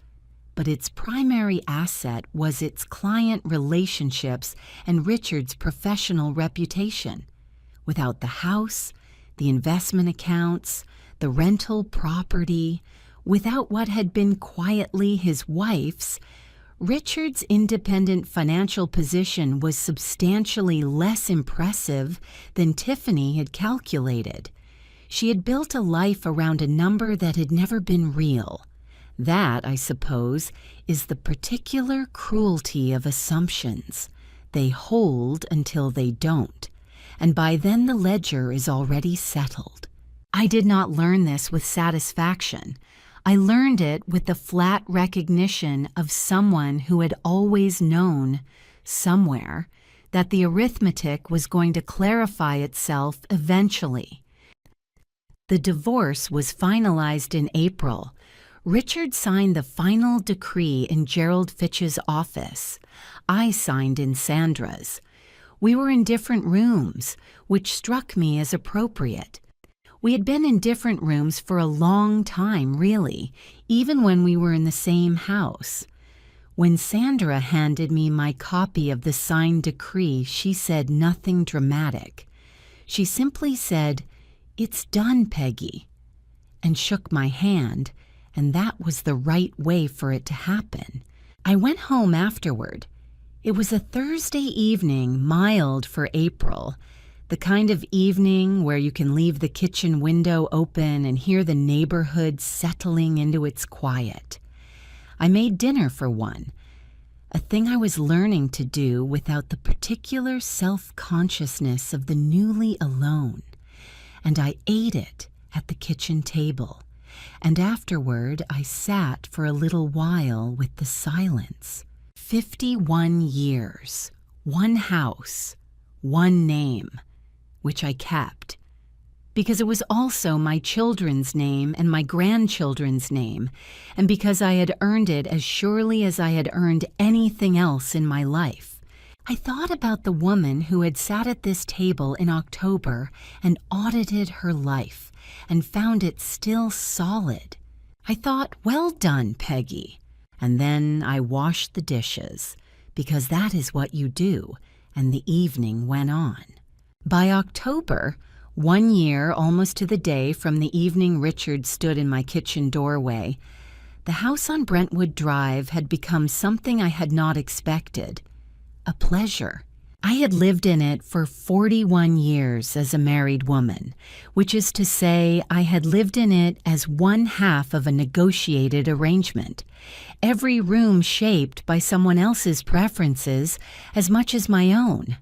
but its primary asset was its client relationships and Richard's professional reputation. Without the house, the investment accounts, the rental property, without what had been quietly his wife's, Richard's independent financial position was substantially less impressive than Tiffany had calculated. She had built a life around a number that had never been real. That, I suppose, is the particular cruelty of assumptions. They hold until they don't, and by then the ledger is already settled. I did not learn this with satisfaction. I learned it with the flat recognition of someone who had always known, somewhere, that the arithmetic was going to clarify itself eventually. The divorce was finalized in April. Richard signed the final decree in Gerald Fitch's office. I signed in Sandra's. We were in different rooms, which struck me as appropriate. We had been in different rooms for a long time, really, even when we were in the same house. When Sandra handed me my copy of the signed decree, she said nothing dramatic. She simply said, "It's done, Peggy," and shook my hand, and that was the right way for it to happen. I went home afterward. It was a Thursday evening, mild for April, the kind of evening where you can leave the kitchen window open and hear the neighborhood settling into its quiet. I made dinner for one, a thing I was learning to do without the particular self-consciousness of the newly alone, and I ate it at the kitchen table, and afterward I sat for a little while with the silence. 51 years, one house, one name, which I kept, because it was also my children's name and my grandchildren's name, and because I had earned it as surely as I had earned anything else in my life. I thought about the woman who had sat at this table in October and audited her life and found it still solid. I thought, well done, Peggy. And then I washed the dishes, because that is what you do, and the evening went on. By October, 1 year almost to the day from the evening Richard stood in my kitchen doorway, the house on Brentwood Drive had become something I had not expected, a pleasure. I had lived in it for 41 years as a married woman, which is to say I had lived in it as one half of a negotiated arrangement, every room shaped by someone else's preferences as much as my own.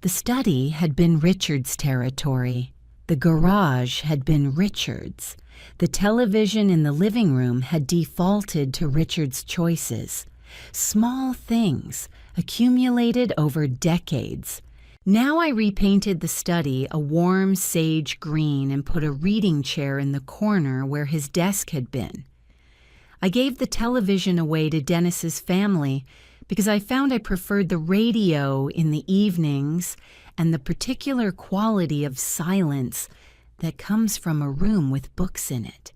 The study had been Richard's territory. The garage had been Richard's. The television in the living room had defaulted to Richard's choices. Small things, accumulated over decades. Now I repainted the study a warm sage green and put a reading chair in the corner where his desk had been. I gave the television away to Dennis's family because I found I preferred the radio in the evenings and the particular quality of silence that comes from a room with books in it.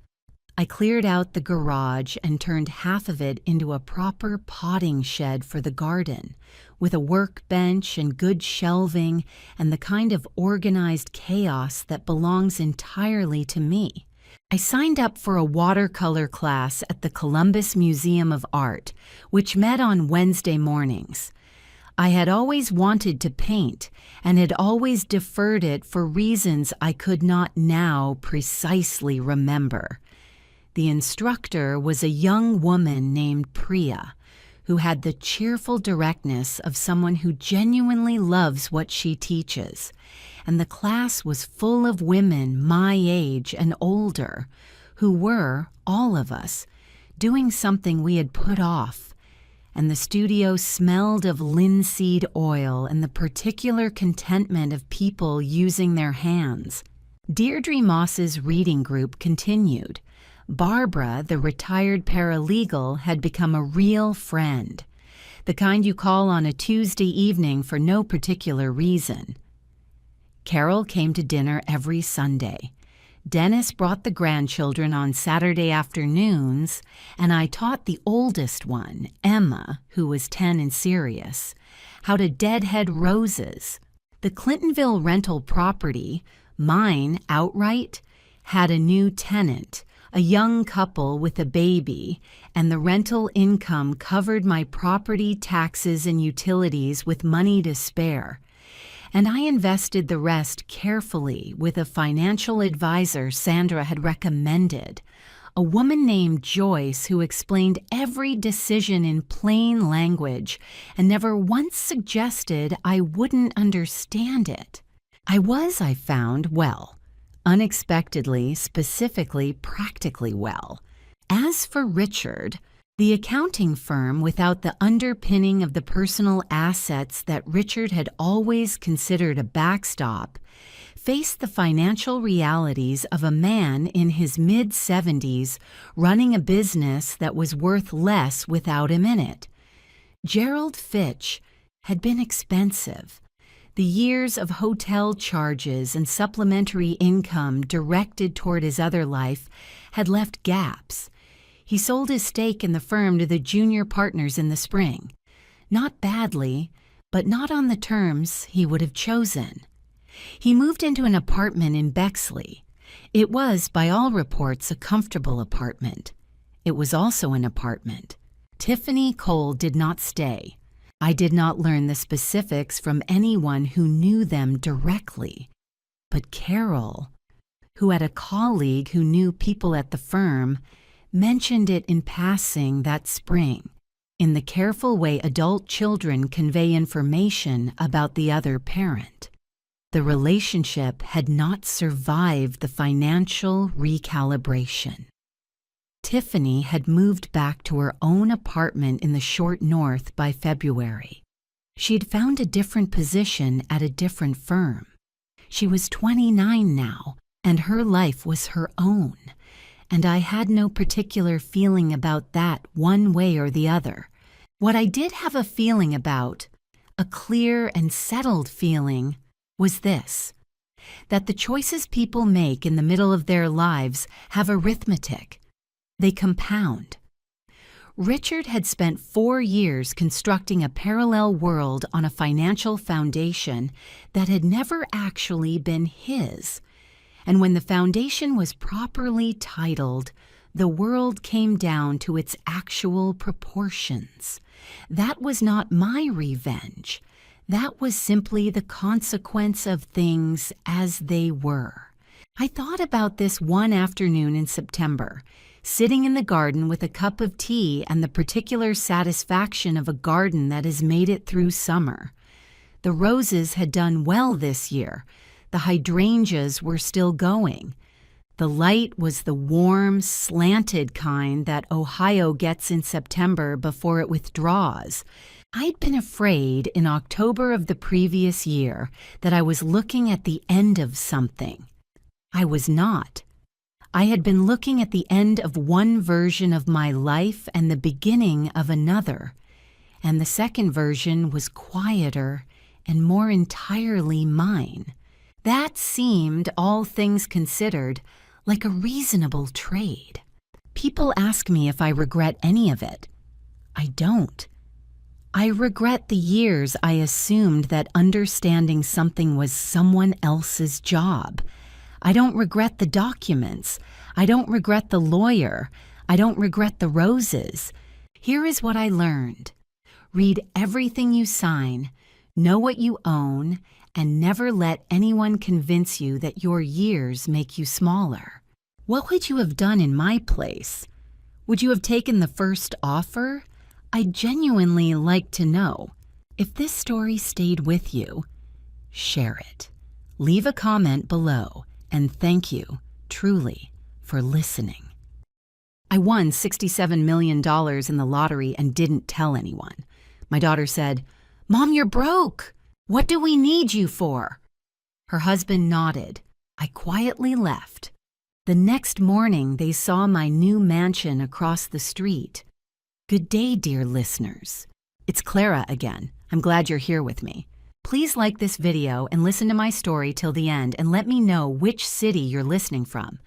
I cleared out the garage and turned half of it into a proper potting shed for the garden, with a workbench and good shelving and the kind of organized chaos that belongs entirely to me. I signed up for a watercolor class at the Columbus Museum of Art, which met on Wednesday mornings. I had always wanted to paint and had always deferred it for reasons I could not now precisely remember. The instructor was a young woman named Priya, who had the cheerful directness of someone who genuinely loves what she teaches, and the class was full of women my age and older, who were, all of us, doing something we had put off, and the studio smelled of linseed oil and the particular contentment of people using their hands. Deirdre Moss's reading group continued. Barbara, the retired paralegal, had become a real friend, the kind you call on a Tuesday evening for no particular reason. Carol came to dinner every Sunday. Dennis brought the grandchildren on Saturday afternoons, and I taught the oldest one, Emma, who was 10 and serious, how to deadhead roses. The Clintonville rental property, mine outright, had a new tenant, a young couple with a baby, and the rental income covered my property taxes and utilities with money to spare. And I invested the rest carefully with a financial advisor Sandra had recommended, a woman named Joyce who explained every decision in plain language and never once suggested I wouldn't understand it. I was, I found, well, unexpectedly, specifically, practically well. As for Richard, the accounting firm without the underpinning of the personal assets that Richard had always considered a backstop, faced the financial realities of a man in his mid-70s running a business that was worth less without him in it. Gerald Fitch had been expensive. The years of hotel charges and supplementary income directed toward his other life had left gaps. He sold his stake in the firm to the junior partners in the spring. Not badly, but not on the terms he would have chosen. He moved into an apartment in Bexley. It was, by all reports, a comfortable apartment. It was also an apartment. Tiffany Cole did not stay. I did not learn the specifics from anyone who knew them directly. But Carol, who had a colleague who knew people at the firm, mentioned it in passing that spring, in the careful way adult children convey information about the other parent. The relationship had not survived the financial recalibration. Tiffany had moved back to her own apartment in the short north by February. She had found a different position at a different firm. She was 29 now, and her life was her own, and I had no particular feeling about that one way or the other. What I did have a feeling about, a clear and settled feeling, was this: that the choices people make in the middle of their lives have arithmetic. They compound. Richard had spent 4 years constructing a parallel world on a financial foundation that had never actually been his. And when the foundation was properly titled, the world came down to its actual proportions. That was not my revenge. That was simply the consequence of things as they were. I thought about this one afternoon in September, sitting in the garden with a cup of tea and the particular satisfaction of a garden that has made it through summer. The roses had done well this year. The hydrangeas were still going. The light was the warm, slanted kind that Ohio gets in September before it withdraws. I'd been afraid in October of the previous year that I was looking at the end of something. I was not. I had been looking at the end of one version of my life and the beginning of another, and the second version was quieter and more entirely mine. That seemed, all things considered, like a reasonable trade. People ask me if I regret any of it. I don't. I regret the years I assumed that understanding something was someone else's job. I don't regret the documents. I don't regret the lawyer. I don't regret the roses. Here is what I learned. Read everything you sign, know what you own, and never let anyone convince you that your years make you smaller. What would you have done in my place? Would you have taken the first offer? I'd genuinely like to know. If this story stayed with you, share it. Leave a comment below, and thank you, truly, for listening. I won $67 million in the lottery and didn't tell anyone. My daughter said, "Mom, you're broke. What do we need you for?" Her husband nodded. I quietly left. The next morning, they saw my new mansion across the street. Good day, dear listeners. It's Clara again. I'm glad you're here with me. Please like this video and listen to my story till the end and let me know which city you're listening from.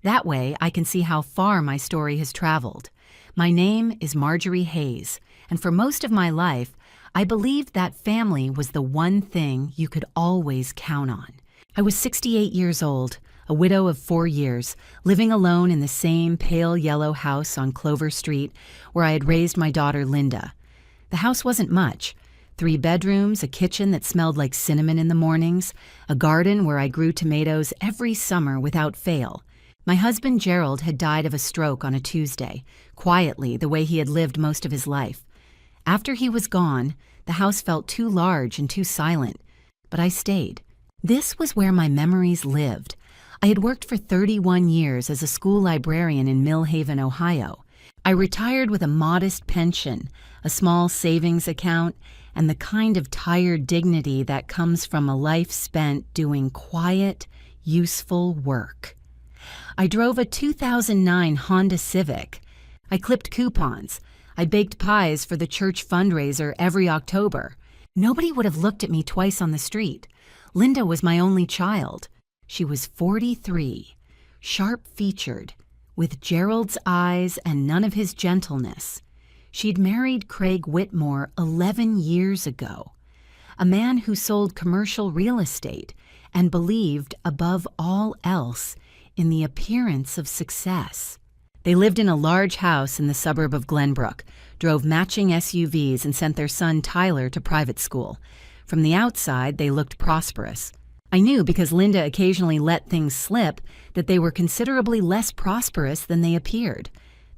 That way, I can see how far my story has traveled. My name is Marjorie Hayes, and for most of my life, I believed that family was the one thing you could always count on. I was 68 years old, a widow of 4 years, living alone in the same pale yellow house on Clover Street where I had raised my daughter Linda. The house wasn't much. 3 bedrooms, a kitchen that smelled like cinnamon in the mornings, a garden where I grew tomatoes every summer without fail. My husband Gerald had died of a stroke on a Tuesday, quietly the way he had lived most of his life. After he was gone, the house felt too large and too silent, but I stayed. This was where my memories lived. I had worked for 31 years as a school librarian in Mill Haven, Ohio. I retired with a modest pension, a small savings account, and the kind of tired dignity that comes from a life spent doing quiet, useful work. I drove a 2009 Honda Civic. I clipped coupons. I baked pies for the church fundraiser every October. Nobody would have looked at me twice on the street. Linda was my only child. She was 43, sharp-featured, with Gerald's eyes and none of his gentleness. She'd married Craig Whitmore 11 years ago, a man who sold commercial real estate and believed, above all else, in the appearance of success. They lived in a large house in the suburb of Glenbrook, drove matching SUVs, and sent their son Tyler to private school. From the outside, they looked prosperous. I knew, because Linda occasionally let things slip, that they were considerably less prosperous than they appeared.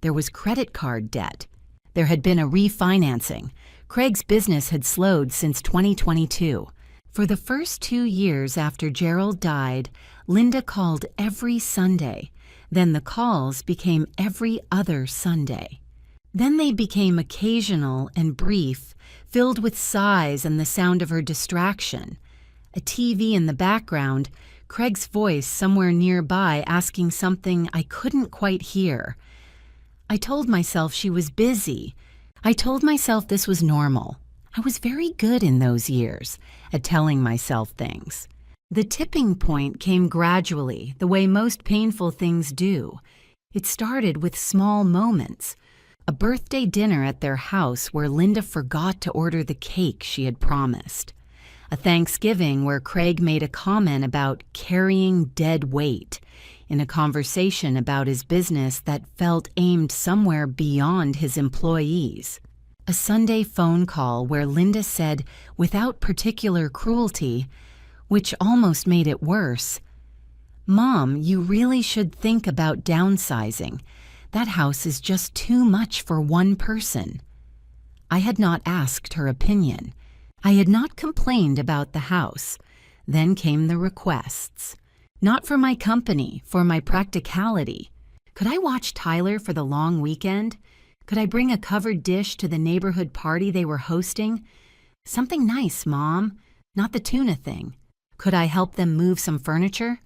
There was credit card debt. There had been a refinancing. Craig's business had slowed since 2022. For the first 2 years after Gerald died, Linda called every Sunday. Then the calls became every other Sunday. Then they became occasional and brief, filled with sighs and the sound of her distraction. A TV in the background, Craig's voice somewhere nearby asking something I couldn't quite hear. I told myself she was busy. I told myself this was normal. I was very good in those years at telling myself things. The tipping point came gradually, the way most painful things do. It started with small moments. A birthday dinner at their house where Linda forgot to order the cake she had promised. A Thanksgiving where Craig made a comment about carrying dead weight in a conversation about his business that felt aimed somewhere beyond his employees. A Sunday phone call where Linda said, without particular cruelty, which almost made it worse, "Mom, you really should think about downsizing. That house is just too much for one person." I had not asked her opinion. I had not complained about the house. Then came the requests. Not for my company, for my practicality. Could I watch Tyler for the long weekend? Could I bring a covered dish to the neighborhood party they were hosting? Something nice, Mom, not the tuna thing. Could I help them move some furniture?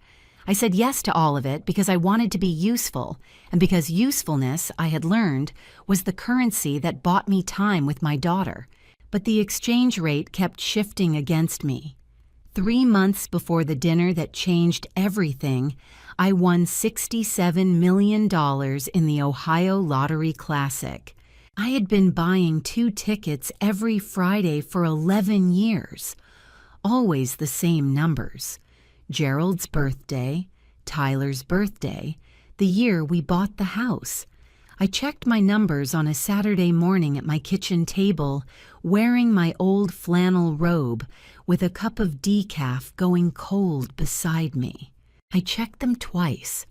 I said yes to all of it because I wanted to be useful, and because usefulness, I had learned, was the currency that bought me time with my daughter. But the exchange rate kept shifting against me. 3 months before the dinner that changed everything, I won $67 million in the Ohio Lottery Classic. I had been buying 2 tickets every Friday for 11 years. Always the same numbers. Gerald's birthday, Tyler's birthday, the year we bought the house. I checked my numbers on a Saturday morning at my kitchen table, wearing my old flannel robe, with a cup of decaf going cold beside me. I checked them twice.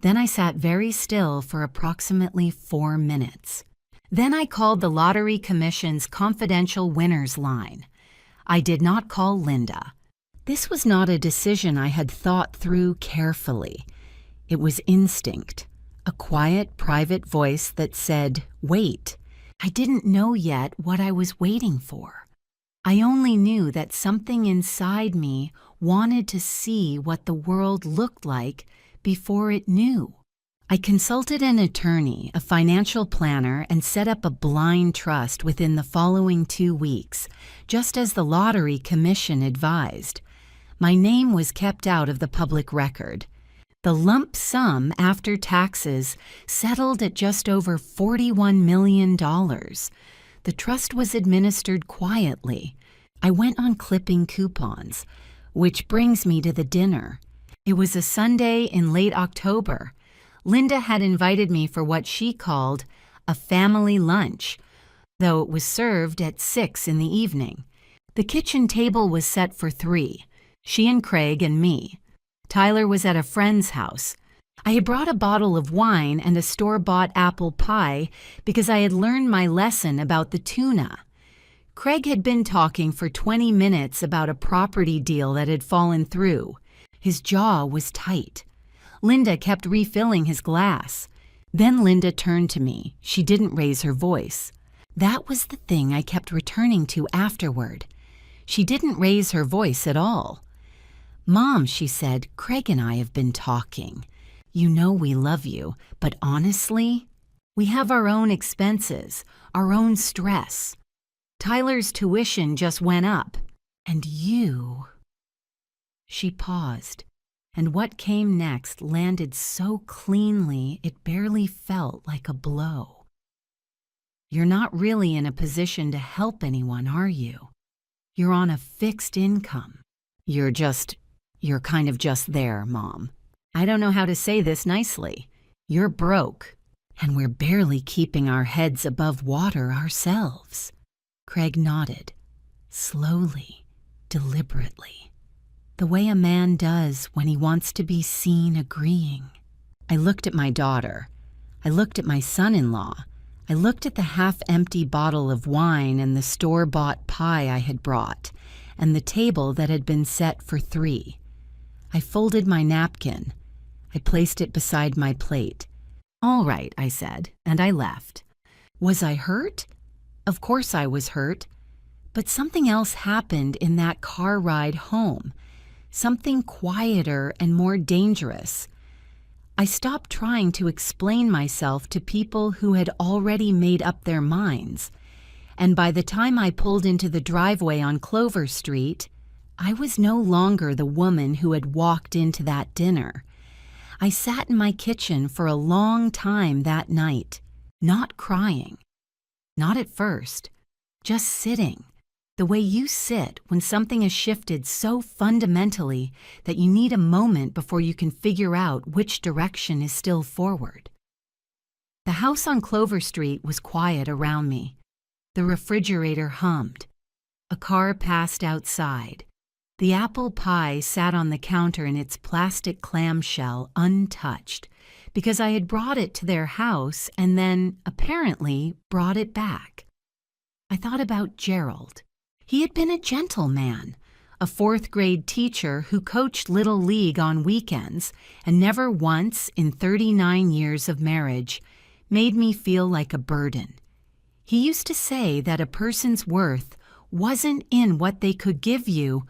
Then I sat very still for approximately 4 minutes. Then I called the Lottery Commission's confidential winners line. I did not call Linda. This was not a decision I had thought through carefully. It was instinct, a quiet, private voice that said, "Wait." I didn't know yet what I was waiting for. I only knew that something inside me wanted to see what the world looked like before it knew. I consulted an attorney, a financial planner, and set up a blind trust within the following 2 weeks, just as the Lottery Commission advised. My name was kept out of the public record. The lump sum after taxes settled at just over $41 million. The trust was administered quietly. I went on clipping coupons, which brings me to the dinner. It was a Sunday in late October. Linda had invited me for what she called a family lunch, though it was served at 6 in the evening. The kitchen table was set for 3, she and Craig and me. Tyler was at a friend's house. I had brought a bottle of wine and a store-bought apple pie because I had learned my lesson about the tuna. Craig had been talking for 20 minutes about a property deal that had fallen through. His jaw was tight. Linda kept refilling his glass. Then Linda turned to me. She didn't raise her voice. That was the thing I kept returning to afterward. She didn't raise her voice at all. "Mom," she said, "Craig and I have been talking. You know we love you, but honestly, we have our own expenses, our own stress. Tyler's tuition just went up. And you—" She paused, and what came next landed so cleanly it barely felt like a blow. "You're not really in a position to help anyone, are you? You're on a fixed income. You're kind of just there, Mom. I don't know how to say this nicely. You're broke, and we're barely keeping our heads above water ourselves." Craig nodded, slowly, deliberately, the way a man does when he wants to be seen agreeing. I looked at my daughter. I looked at my son-in-law. I looked at the half-empty bottle of wine and the store-bought pie I had brought, and the table that had been set for 3. I folded my napkin. I placed it beside my plate. "All right," I said, and I left. Was I hurt? Of course I was hurt. But something else happened in that car ride home. Something quieter and more dangerous. I stopped trying to explain myself to people who had already made up their minds. And by the time I pulled into the driveway on Clover Street, I was no longer the woman who had walked into that dinner. I sat in my kitchen for a long time that night, not crying. Not at first, just sitting, the way you sit when something has shifted so fundamentally that you need a moment before you can figure out which direction is still forward. The house on Clover Street was quiet around me. The refrigerator hummed. A car passed outside. The apple pie sat on the counter in its plastic clamshell, untouched, because I had brought it to their house and then, apparently, brought it back. I thought about Gerald. He had been a gentleman, a 4th-grade teacher who coached Little League on weekends and never once, in 39 years of marriage, made me feel like a burden. He used to say that a person's worth wasn't in what they could give you,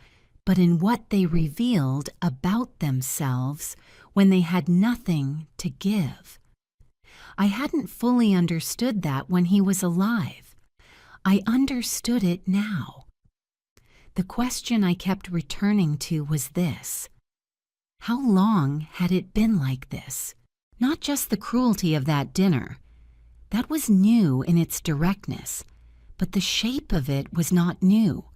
but in what they revealed about themselves when they had nothing to give. I hadn't fully understood that when he was alive. I understood it now. The question I kept returning to was this: how long had it been like this? Not just the cruelty of that dinner. That was new in its directness, but the shape of it was not new.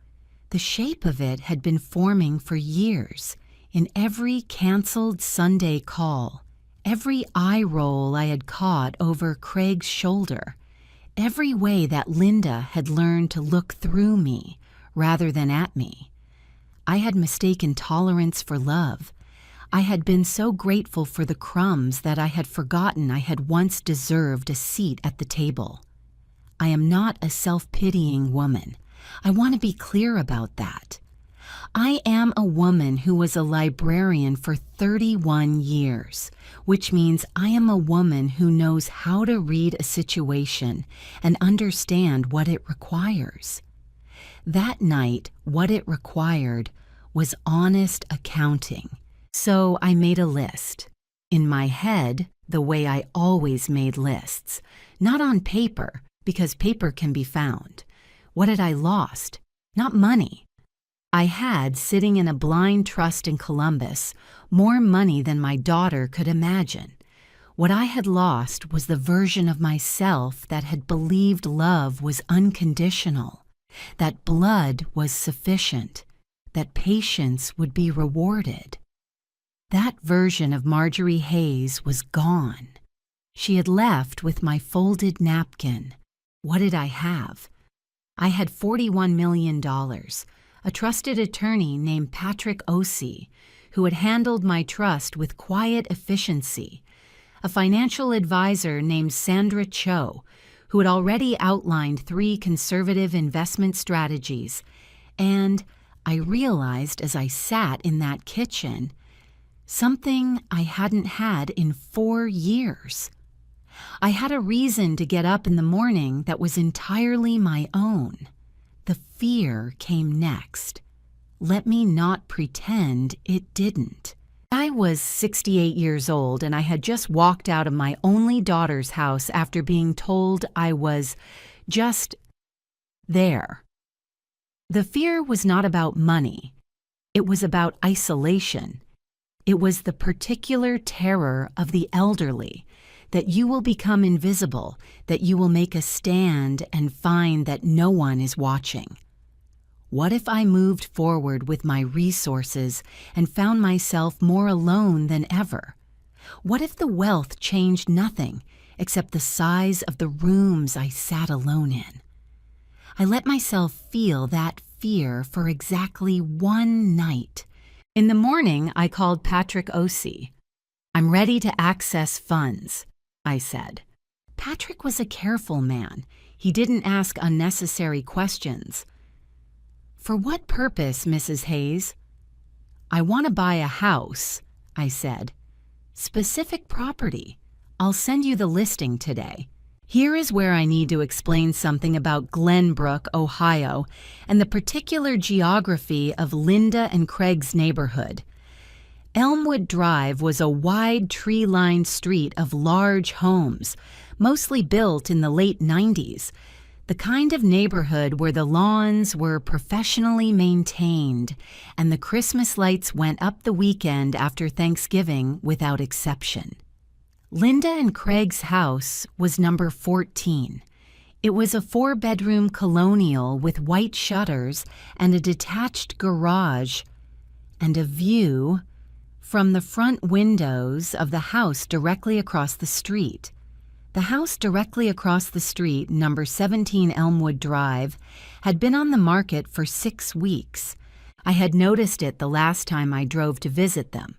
The shape of it had been forming for years, in every canceled Sunday call, every eye roll I had caught over Craig's shoulder, every way that Linda had learned to look through me rather than at me. I had mistaken tolerance for love. I had been so grateful for the crumbs that I had forgotten I had once deserved a seat at the table. I am not a self-pitying woman. I want to be clear about that. I am a woman who was a librarian for 31 years, which means I am a woman who knows how to read a situation and understand what it requires. That night, what it required was honest accounting. So I made a list. In my head, the way I always made lists. Not on paper, because paper can be found. What had I lost? Not money. I had, sitting in a blind trust in Columbus, more money than my daughter could imagine. What I had lost was the version of myself that had believed love was unconditional, that blood was sufficient, that patience would be rewarded. That version of Marjorie Hayes was gone. She had left with my folded napkin. What did I have? I had $41 million, a trusted attorney named Patrick Ossie, who had handled my trust with quiet efficiency, a financial advisor named Sandra Cho, who had already outlined 3 conservative investment strategies, and I realized as I sat in that kitchen, something I hadn't had in 4 years. I had a reason to get up in the morning that was entirely my own. The fear came next. Let me not pretend it didn't. I was 68 years old and I had just walked out of my only daughter's house after being told I was just there. The fear was not about money. It was about isolation. It was the particular terror of the elderly, that you will become invisible, that you will make a stand and find that no one is watching. What if I moved forward with my resources and found myself more alone than ever? What if the wealth changed nothing except the size of the rooms I sat alone in? I let myself feel that fear for exactly one night. In the morning, I called Patrick Ossie. "I'm ready to access funds," I said. Patrick was a careful man. He didn't ask unnecessary questions. "For what purpose, Mrs. Hayes?" "I want to buy a house," I said. "Specific property. I'll send you the listing today. Here is where I need to explain something about Glenbrook, Ohio, and the particular geography of Linda and Craig's neighborhood. Elmwood Drive was a wide tree-lined street of large homes, mostly built in the late 90s, the kind of neighborhood where the lawns were professionally maintained and the Christmas lights went up the weekend after Thanksgiving without exception. Linda and Craig's house was number 14. It was a 4-bedroom colonial with white shutters and a detached garage and a view from the front windows of the house directly across the street. The house directly across the street, number 17 Elmwood Drive, had been on the market for 6 weeks. I had noticed it the last time I drove to visit them.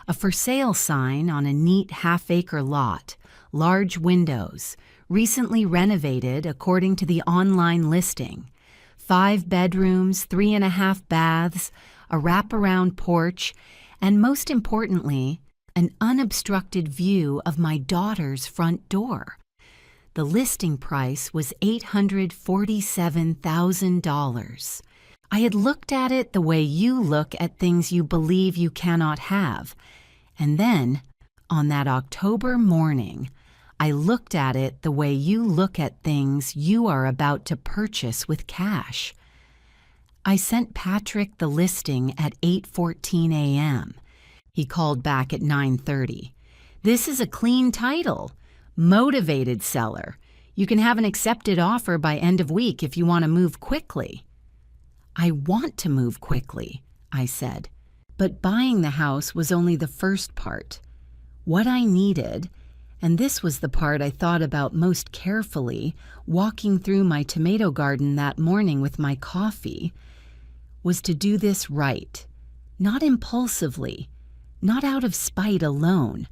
A for sale sign on a neat half-acre lot, large windows, recently renovated according to the online listing. 5 bedrooms, 3.5 baths, a wraparound porch, and most importantly, an unobstructed view of my daughter's front door. The listing price was $847,000. I had looked at it the way you look at things you believe you cannot have. And then, on that October morning, I looked at it the way you look at things you are about to purchase with cash. I sent Patrick the listing at 8:14 a.m. He called back at 9:30. "This is a clean title. Motivated seller. You can have an accepted offer by end of week if you want to move quickly." "I want to move quickly," I said. But buying the house was only the first part. What I needed, and this was the part I thought about most carefully, walking through my tomato garden that morning with my coffee, was to do this right. Not impulsively, not out of spite alone,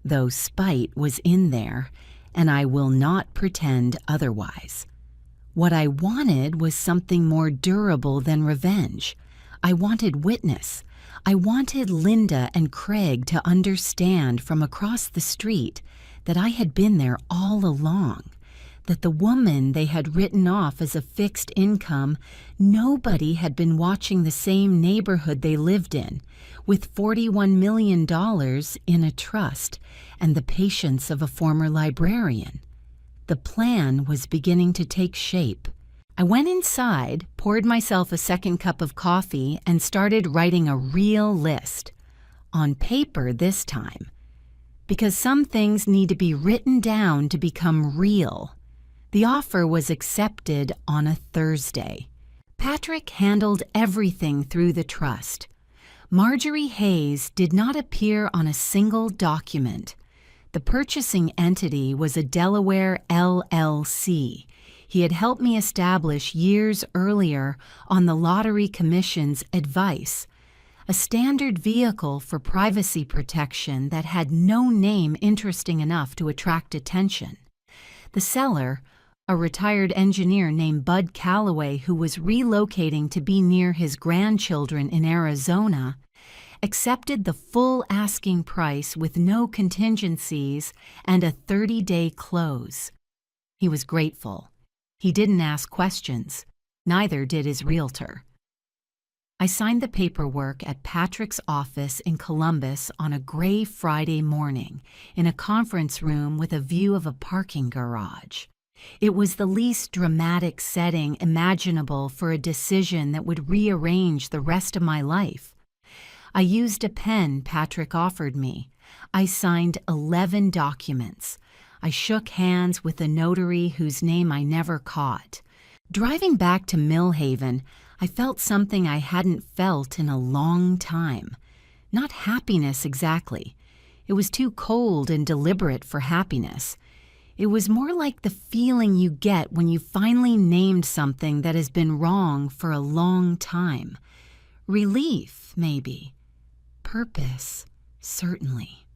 though spite was in there, and I will not pretend otherwise. What I wanted was something more durable than revenge. I wanted witness. I wanted Linda and Craig to understand from across the street that I had been there all along, that the woman they had written off as a fixed income, nobody had been watching the same neighborhood they lived in, with $41 million in a trust and the patience of a former librarian. The plan was beginning to take shape. I went inside, poured myself a second cup of coffee, and started writing a real list. On paper this time. Because some things need to be written down to become real. The offer was accepted on a Thursday. Patrick handled everything through the trust. Marjorie Hayes did not appear on a single document. The purchasing entity was a Delaware LLC. He had helped me establish years earlier on the Lottery Commission's advice, a standard vehicle for privacy protection that had no name interesting enough to attract attention. The seller, a retired engineer named Bud Calloway who was relocating to be near his grandchildren in Arizona, accepted the full asking price with no contingencies and a 30-day close. He was grateful. He didn't ask questions. Neither did his realtor. I signed the paperwork at Patrick's office in Columbus on a gray Friday morning in a conference room with a view of a parking garage. It was the least dramatic setting imaginable for a decision that would rearrange the rest of my life. I used a pen Patrick offered me. I signed 11 documents. I shook hands with a notary whose name I never caught. Driving back to Millhaven, I felt something I hadn't felt in a long time. Not happiness exactly. It was too cold and deliberate for happiness. It was more like the feeling you get when you finally named something that has been wrong for a long time. Relief, maybe. Purpose, certainly.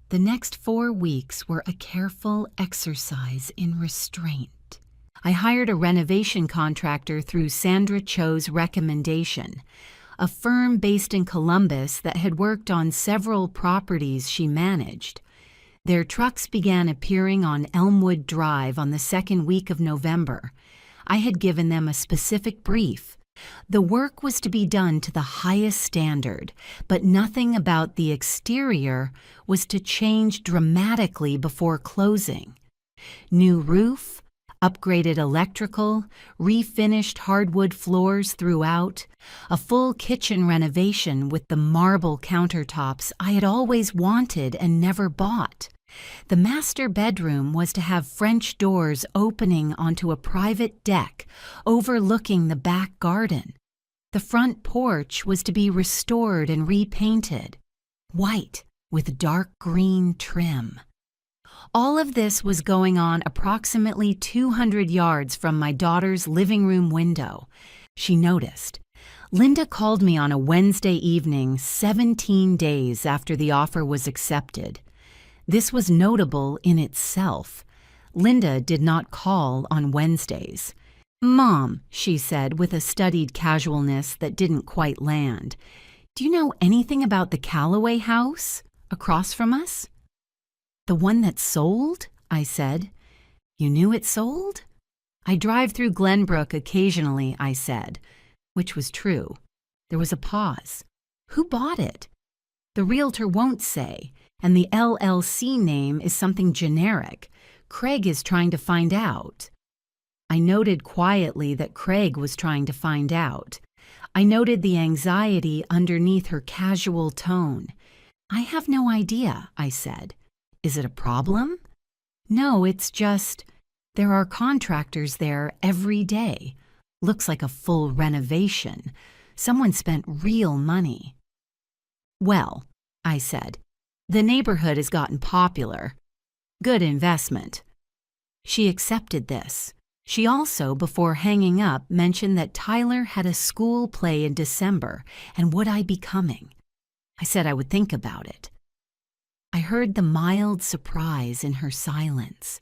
The next 4 weeks were a careful exercise in restraint. I hired a renovation contractor through Sandra Cho's recommendation, a firm based in Columbus that had worked on several properties she managed. Their trucks began appearing on Elmwood Drive on the second week of November. I had given them a specific brief. The work was to be done to the highest standard, but nothing about the exterior was to change dramatically before closing. New roof, upgraded electrical, refinished hardwood floors throughout, a full kitchen renovation with the marble countertops I had always wanted and never bought. The master bedroom was to have French doors opening onto a private deck overlooking the back garden. The front porch was to be restored and repainted, white with dark green trim. All of this was going on approximately 200 yards from my daughter's living room window. She noticed. Linda called me on a Wednesday evening, 17 days after the offer was accepted. This was notable in itself. Linda did not call on Wednesdays. "Mom," she said with a studied casualness that didn't quite land, "do you know anything about the Calloway house across from us?" "The one that sold?" I said. "You knew it sold?" "I drive through Glenbrook occasionally," I said, which was true. There was a pause. "Who bought it?" "The realtor won't say, and the LLC name is something generic. Craig is trying to find out." I noted quietly that Craig was trying to find out. I noted the anxiety underneath her casual tone. "I have no idea," I said. "Is it a problem?" "No, it's just, there are contractors there every day. Looks like a full renovation. Someone spent real money." "Well," I said, "the neighborhood has gotten popular. Good investment." She accepted this. She also, before hanging up, mentioned that Tyler had a school play in December, and would I be coming? I said I would think about it. I heard the mild surprise in her silence.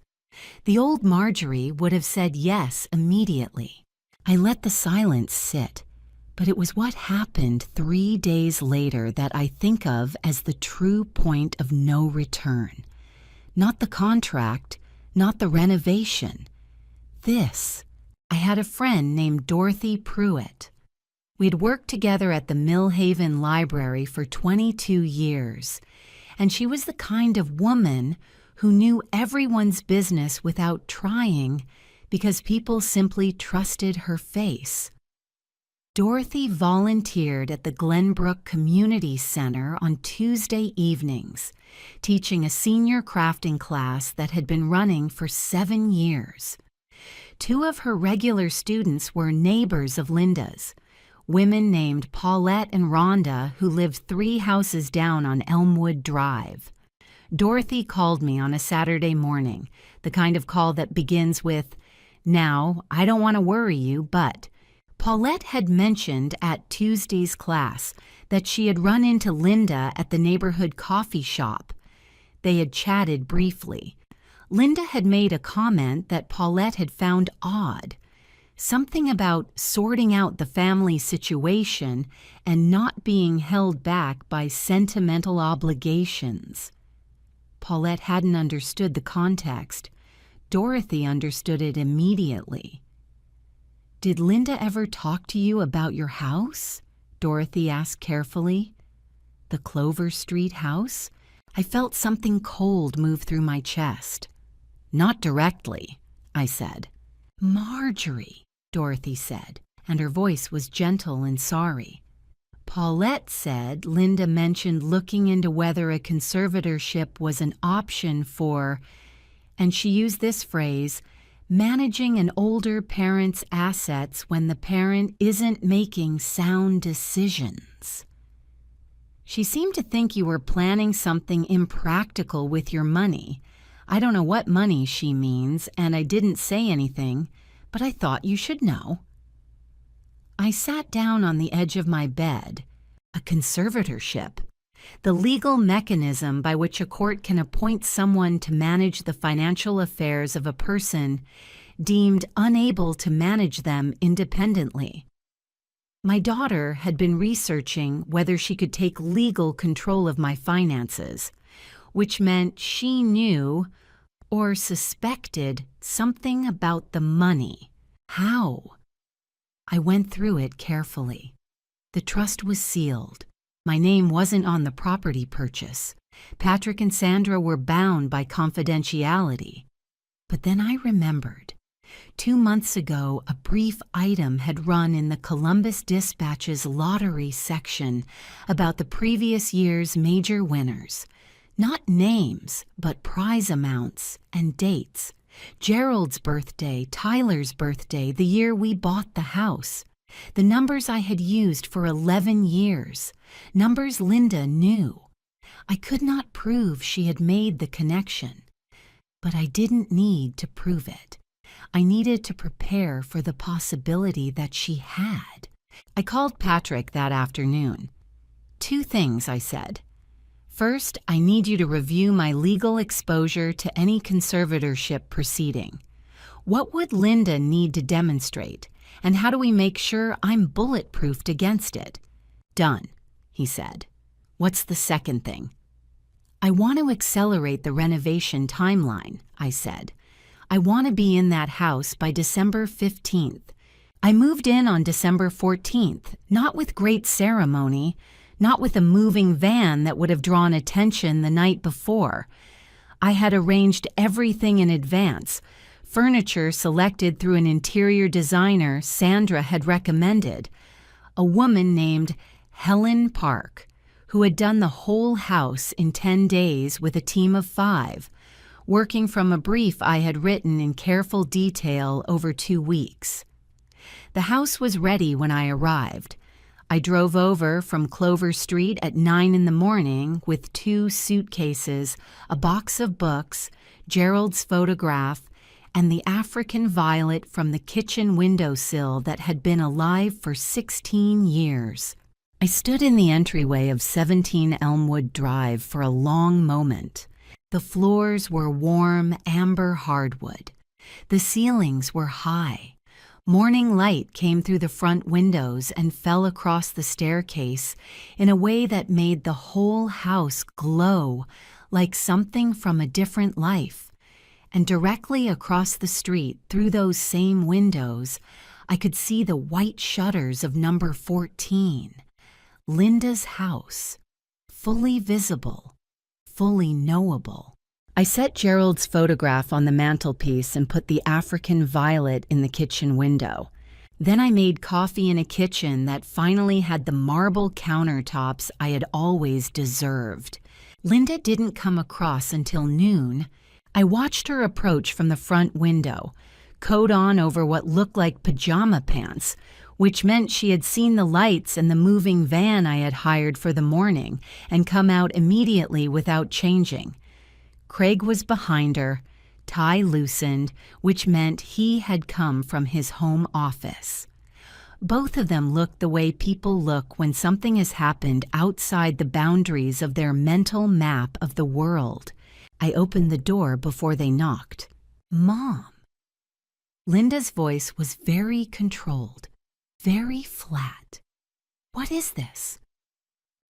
The old Marjorie would have said yes immediately. I let the silence sit, but it was what happened 3 days later that I think of as the true point of no return. Not the contract, not the renovation. This. I had a friend named Dorothy Pruitt. We'd worked together at the Millhaven Library for 22 years. And she was the kind of woman who knew everyone's business without trying because people simply trusted her face. Dorothy volunteered at the Glenbrook Community Center on Tuesday evenings, teaching a senior crafting class that had been running for 7 years. 2 of her regular students were neighbors of Linda's, women named Paulette and Rhonda who lived 3 houses down on Elmwood Drive. Dorothy called me on a Saturday morning, the kind of call that begins with, "Now, I don't want to worry you, but..." Paulette had mentioned at Tuesday's class that she had run into Linda at the neighborhood coffee shop. They had chatted briefly. Linda had made a comment that Paulette had found odd. Something about sorting out the family situation and not being held back by sentimental obligations. Paulette hadn't understood the context. Dorothy understood it immediately. "Did Linda ever talk to you about your house?" Dorothy asked carefully. "The Clover Street house?" I felt something cold move through my chest. "Not directly," I said. "Marjorie," Dorothy said, and her voice was gentle and sorry. "Paulette said Linda mentioned looking into whether a conservatorship was an option for," and she used this phrase, "managing an older parent's assets when the parent isn't making sound decisions." "She seemed to think you were planning something impractical with your money. I don't know what money she means, and I didn't say anything, but I thought you should know." I sat down on the edge of my bed. A conservatorship. The legal mechanism by which a court can appoint someone to manage the financial affairs of a person deemed unable to manage them independently. My daughter had been researching whether she could take legal control of my finances, which meant she knew or suspected something about the money. How? I went through it carefully. The trust was sealed. My name wasn't on the property purchase. Patrick and Sandra were bound by confidentiality. But then I remembered. 2 months ago, a brief item had run in the Columbus Dispatch's lottery section about the previous year's major winners. Not names, but prize amounts and dates. Gerald's birthday, Tyler's birthday, the year we bought the house. The numbers I had used for 11 years. Numbers Linda knew. I could not prove she had made the connection. But I didn't need to prove it. I needed to prepare for the possibility that she had. I called Patrick that afternoon. 2 things, I said. First, I need you to review my legal exposure to any conservatorship proceeding. What would Linda need to demonstrate, and how do we make sure I'm bulletproofed against it? Done, he said. What's the second thing? I want to accelerate the renovation timeline, I said. I want to be in that house by December 15th. I moved in on December 14th, not with great ceremony, not with a moving van that would have drawn attention the night before. I had arranged everything in advance, furniture selected through an interior designer Sandra had recommended, a woman named Helen Park, who had done the whole house in 10 days with a team of 5, working from a brief I had written in careful detail over 2 weeks. The house was ready when I arrived. I drove over from Clover Street at 9 in the morning with 2 suitcases, a box of books, Gerald's photograph, and the African violet from the kitchen windowsill that had been alive for 16 years. I stood in the entryway of 17 Elmwood Drive for a long moment. The floors were warm amber hardwood. The ceilings were high. Morning light came through the front windows and fell across the staircase in a way that made the whole house glow like something from a different life. And directly across the street, through those same windows, I could see the white shutters of number 14. Linda's house. Fully visible. Fully knowable. I set Gerald's photograph on the mantelpiece and put the African violet in the kitchen window. Then I made coffee in a kitchen that finally had the marble countertops I had always deserved. Linda didn't come across until noon. I watched her approach from the front window, coat on over what looked like pajama pants, which meant she had seen the lights and the moving van I had hired for the morning and come out immediately without changing. Craig was behind her, tie loosened, which meant he had come from his home office. Both of them looked the way people look when something has happened outside the boundaries of their mental map of the world. I opened the door before they knocked. Mom. Linda's voice was very controlled, very flat. "What is this?"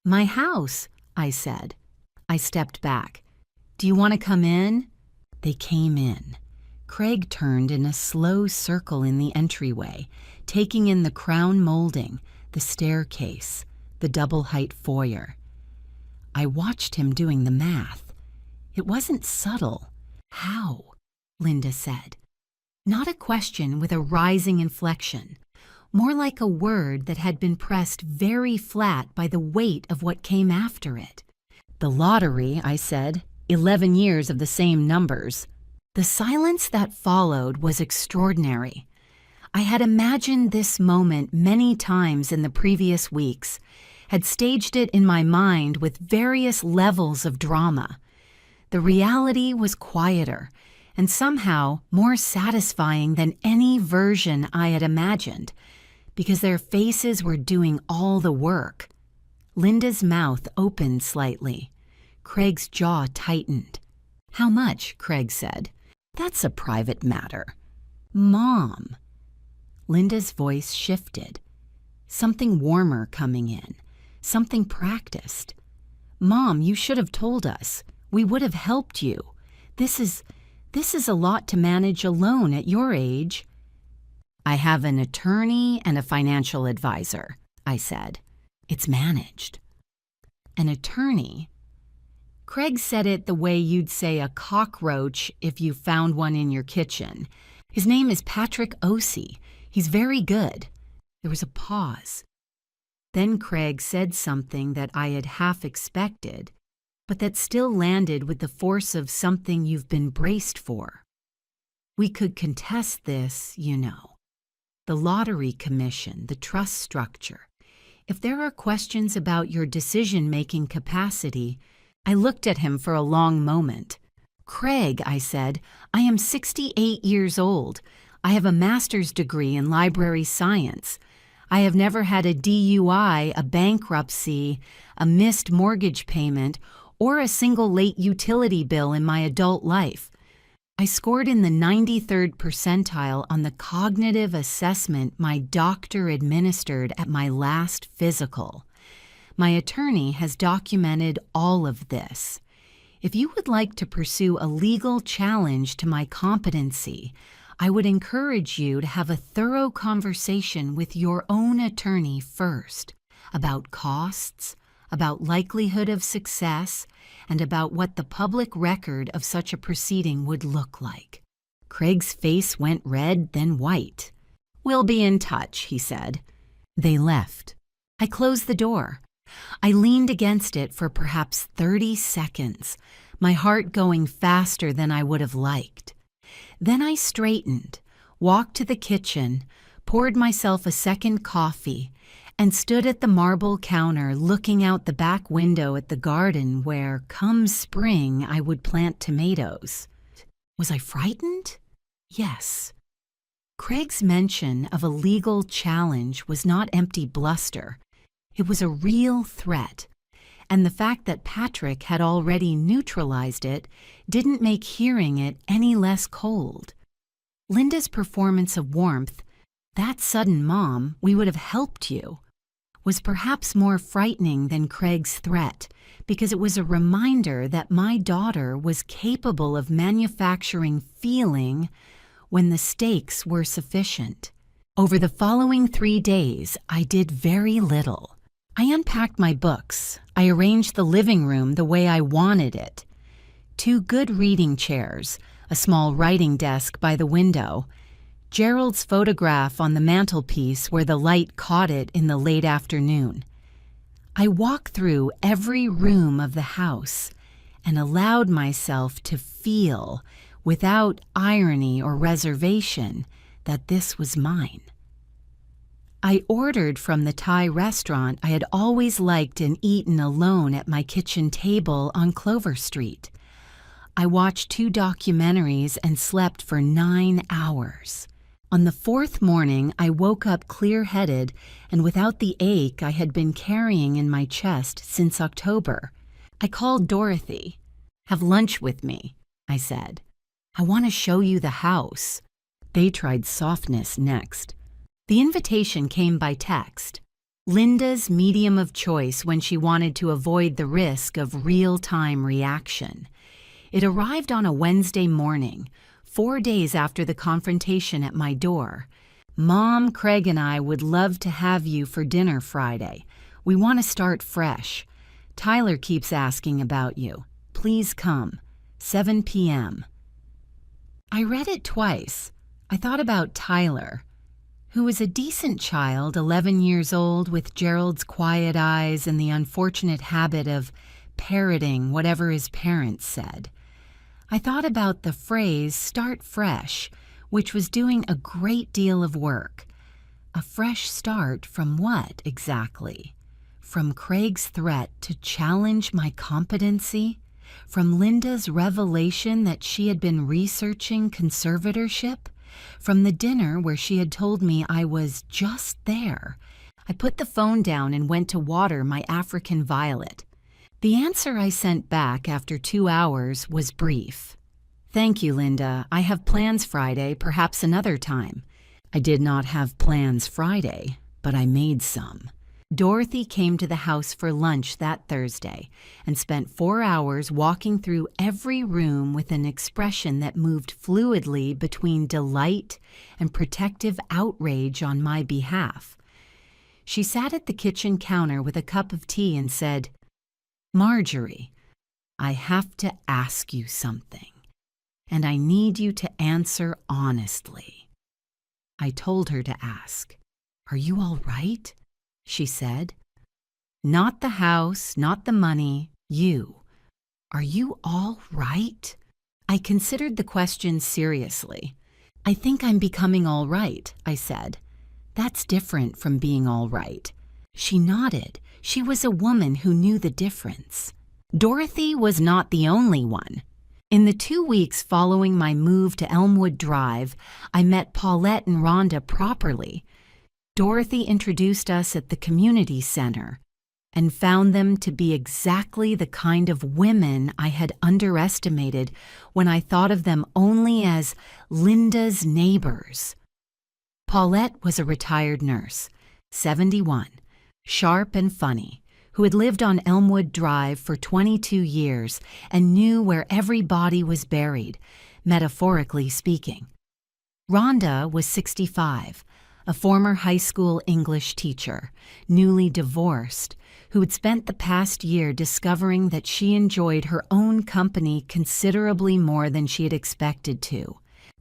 "My house," I said. I stepped back. "Do you want to come in?" They came in. Craig turned in a slow circle in the entryway, taking in the crown molding, the staircase, the double-height foyer. I watched him doing the math. It wasn't subtle. "How?" Linda said. Not a question with a rising inflection, more like a word that had been pressed very flat by the weight of what came after it. "The lottery," I said. 11 years of the same numbers. The silence that followed was extraordinary. I had imagined this moment many times in the previous weeks, had staged it in my mind with various levels of drama. The reality was quieter and somehow more satisfying than any version I had imagined, because their faces were doing all the work. Linda's mouth opened slightly. Craig's jaw tightened. "How much?" Craig said. "That's a private matter." "Mom." Linda's voice shifted. Something warmer coming in. Something practiced. "Mom, you should have told us. We would have helped you. This is a lot to manage alone at your age." "I have an attorney and a financial advisor," I said. "It's managed." "An attorney?" Craig said it the way you'd say a cockroach if you found one in your kitchen. "His name is Patrick Ossie. He's very good." There was a pause. Then Craig said something that I had half expected, but that still landed with the force of something you've been braced for. "We could contest this, you know. The lottery commission, the trust structure. If there are questions about your decision-making capacity..." I looked at him for a long moment. "Craig," I said, "I am 68 years old. I have a master's degree in library science. I have never had a DUI, a bankruptcy, a missed mortgage payment, or a single late utility bill in my adult life. I scored in the 93rd percentile on the cognitive assessment my doctor administered at my last physical. My attorney has documented all of this. If you would like to pursue a legal challenge to my competency, I would encourage you to have a thorough conversation with your own attorney first about costs, about likelihood of success, and about what the public record of such a proceeding would look like." Craig's face went red, then white. "We'll be in touch," he said. They left. I closed the door. I leaned against it for perhaps 30 seconds, my heart going faster than I would have liked. Then I straightened, walked to the kitchen, poured myself a second coffee, and stood at the marble counter looking out the back window at the garden where, come spring, I would plant tomatoes. Was I frightened? Yes. Craig's mention of a legal challenge was not empty bluster. It was a real threat, and the fact that Patrick had already neutralized it didn't make hearing it any less cold. Linda's performance of warmth, "That sudden, Mom, we would have helped you," was perhaps more frightening than Craig's threat, because it was a reminder that my daughter was capable of manufacturing feeling when the stakes were sufficient. Over the following 3 days, I did very little. I unpacked my books. I arranged the living room the way I wanted it. 2 good reading chairs, a small writing desk by the window, Gerald's photograph on the mantelpiece where the light caught it in the late afternoon. I walked through every room of the house and allowed myself to feel, without irony or reservation, that this was mine. I ordered from the Thai restaurant I had always liked and eaten alone at my kitchen table on Clover Street. I watched 2 documentaries and slept for 9 hours. On the 4th morning, I woke up clear-headed and without the ache I had been carrying in my chest since October. I called Dorothy. "Have lunch with me," I said. "I want to show you the house." They tried softness next. The invitation came by text. Linda's medium of choice when she wanted to avoid the risk of real-time reaction. It arrived on a Wednesday morning, 4 days after the confrontation at my door. Mom, Craig and I would love to have you for dinner Friday. We want to start fresh. Tyler keeps asking about you. Please come. 7 p.m. I read it twice. I thought about Tyler, who was a decent child, 11 years old, with Gerald's quiet eyes and the unfortunate habit of parroting whatever his parents said. I thought about the phrase, start fresh, which was doing a great deal of work. A fresh start from what, exactly? From Craig's threat to challenge my competency? From Linda's revelation that she had been researching conservatorship? From the dinner where she had told me I was just there? I put the phone down and went to water my African violet. The answer I sent back after 2 hours was brief. Thank you, Linda. I have plans Friday, perhaps another time. I did not have plans Friday, but I made some. Dorothy came to the house for lunch that Thursday and spent 4 hours walking through every room with an expression that moved fluidly between delight and protective outrage on my behalf. She sat at the kitchen counter with a cup of tea and said, Marjorie, I have to ask you something, and I need you to answer honestly. I told her to ask. Are you all right? She said. Not the house, not the money, you. Are you all right? I considered the question seriously. I think I'm becoming all right, I said. That's different from being all right. She nodded. She was a woman who knew the difference. Dorothy was not the only one. In the 2 weeks following my move to Elmwood Drive, I met Paulette and Rhonda properly. Dorothy introduced us at the community center and found them to be exactly the kind of women I had underestimated when I thought of them only as Linda's neighbors. Paulette was a retired nurse, 71, sharp and funny, who had lived on Elmwood Drive for 22 years and knew where every body was buried, metaphorically speaking. Rhonda was 65, a former high school English teacher, newly divorced, who had spent the past year discovering that she enjoyed her own company considerably more than she had expected to.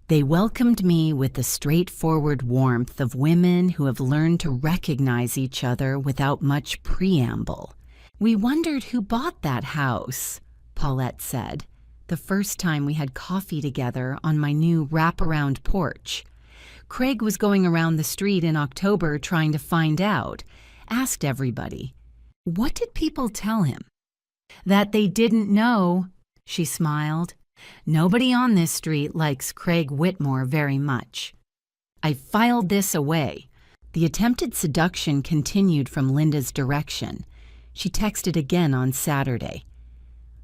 They welcomed me with the straightforward warmth of women who have learned to recognize each other without much preamble. We wondered who bought that house, Paulette said, the first time we had coffee together on my new wraparound porch. Craig was going around the street in October trying to find out, asked everybody. What did people tell him? That they didn't know, she smiled. Nobody on this street likes Craig Whitmore very much. I filed this away. The attempted seduction continued from Linda's direction. She texted again on Saturday.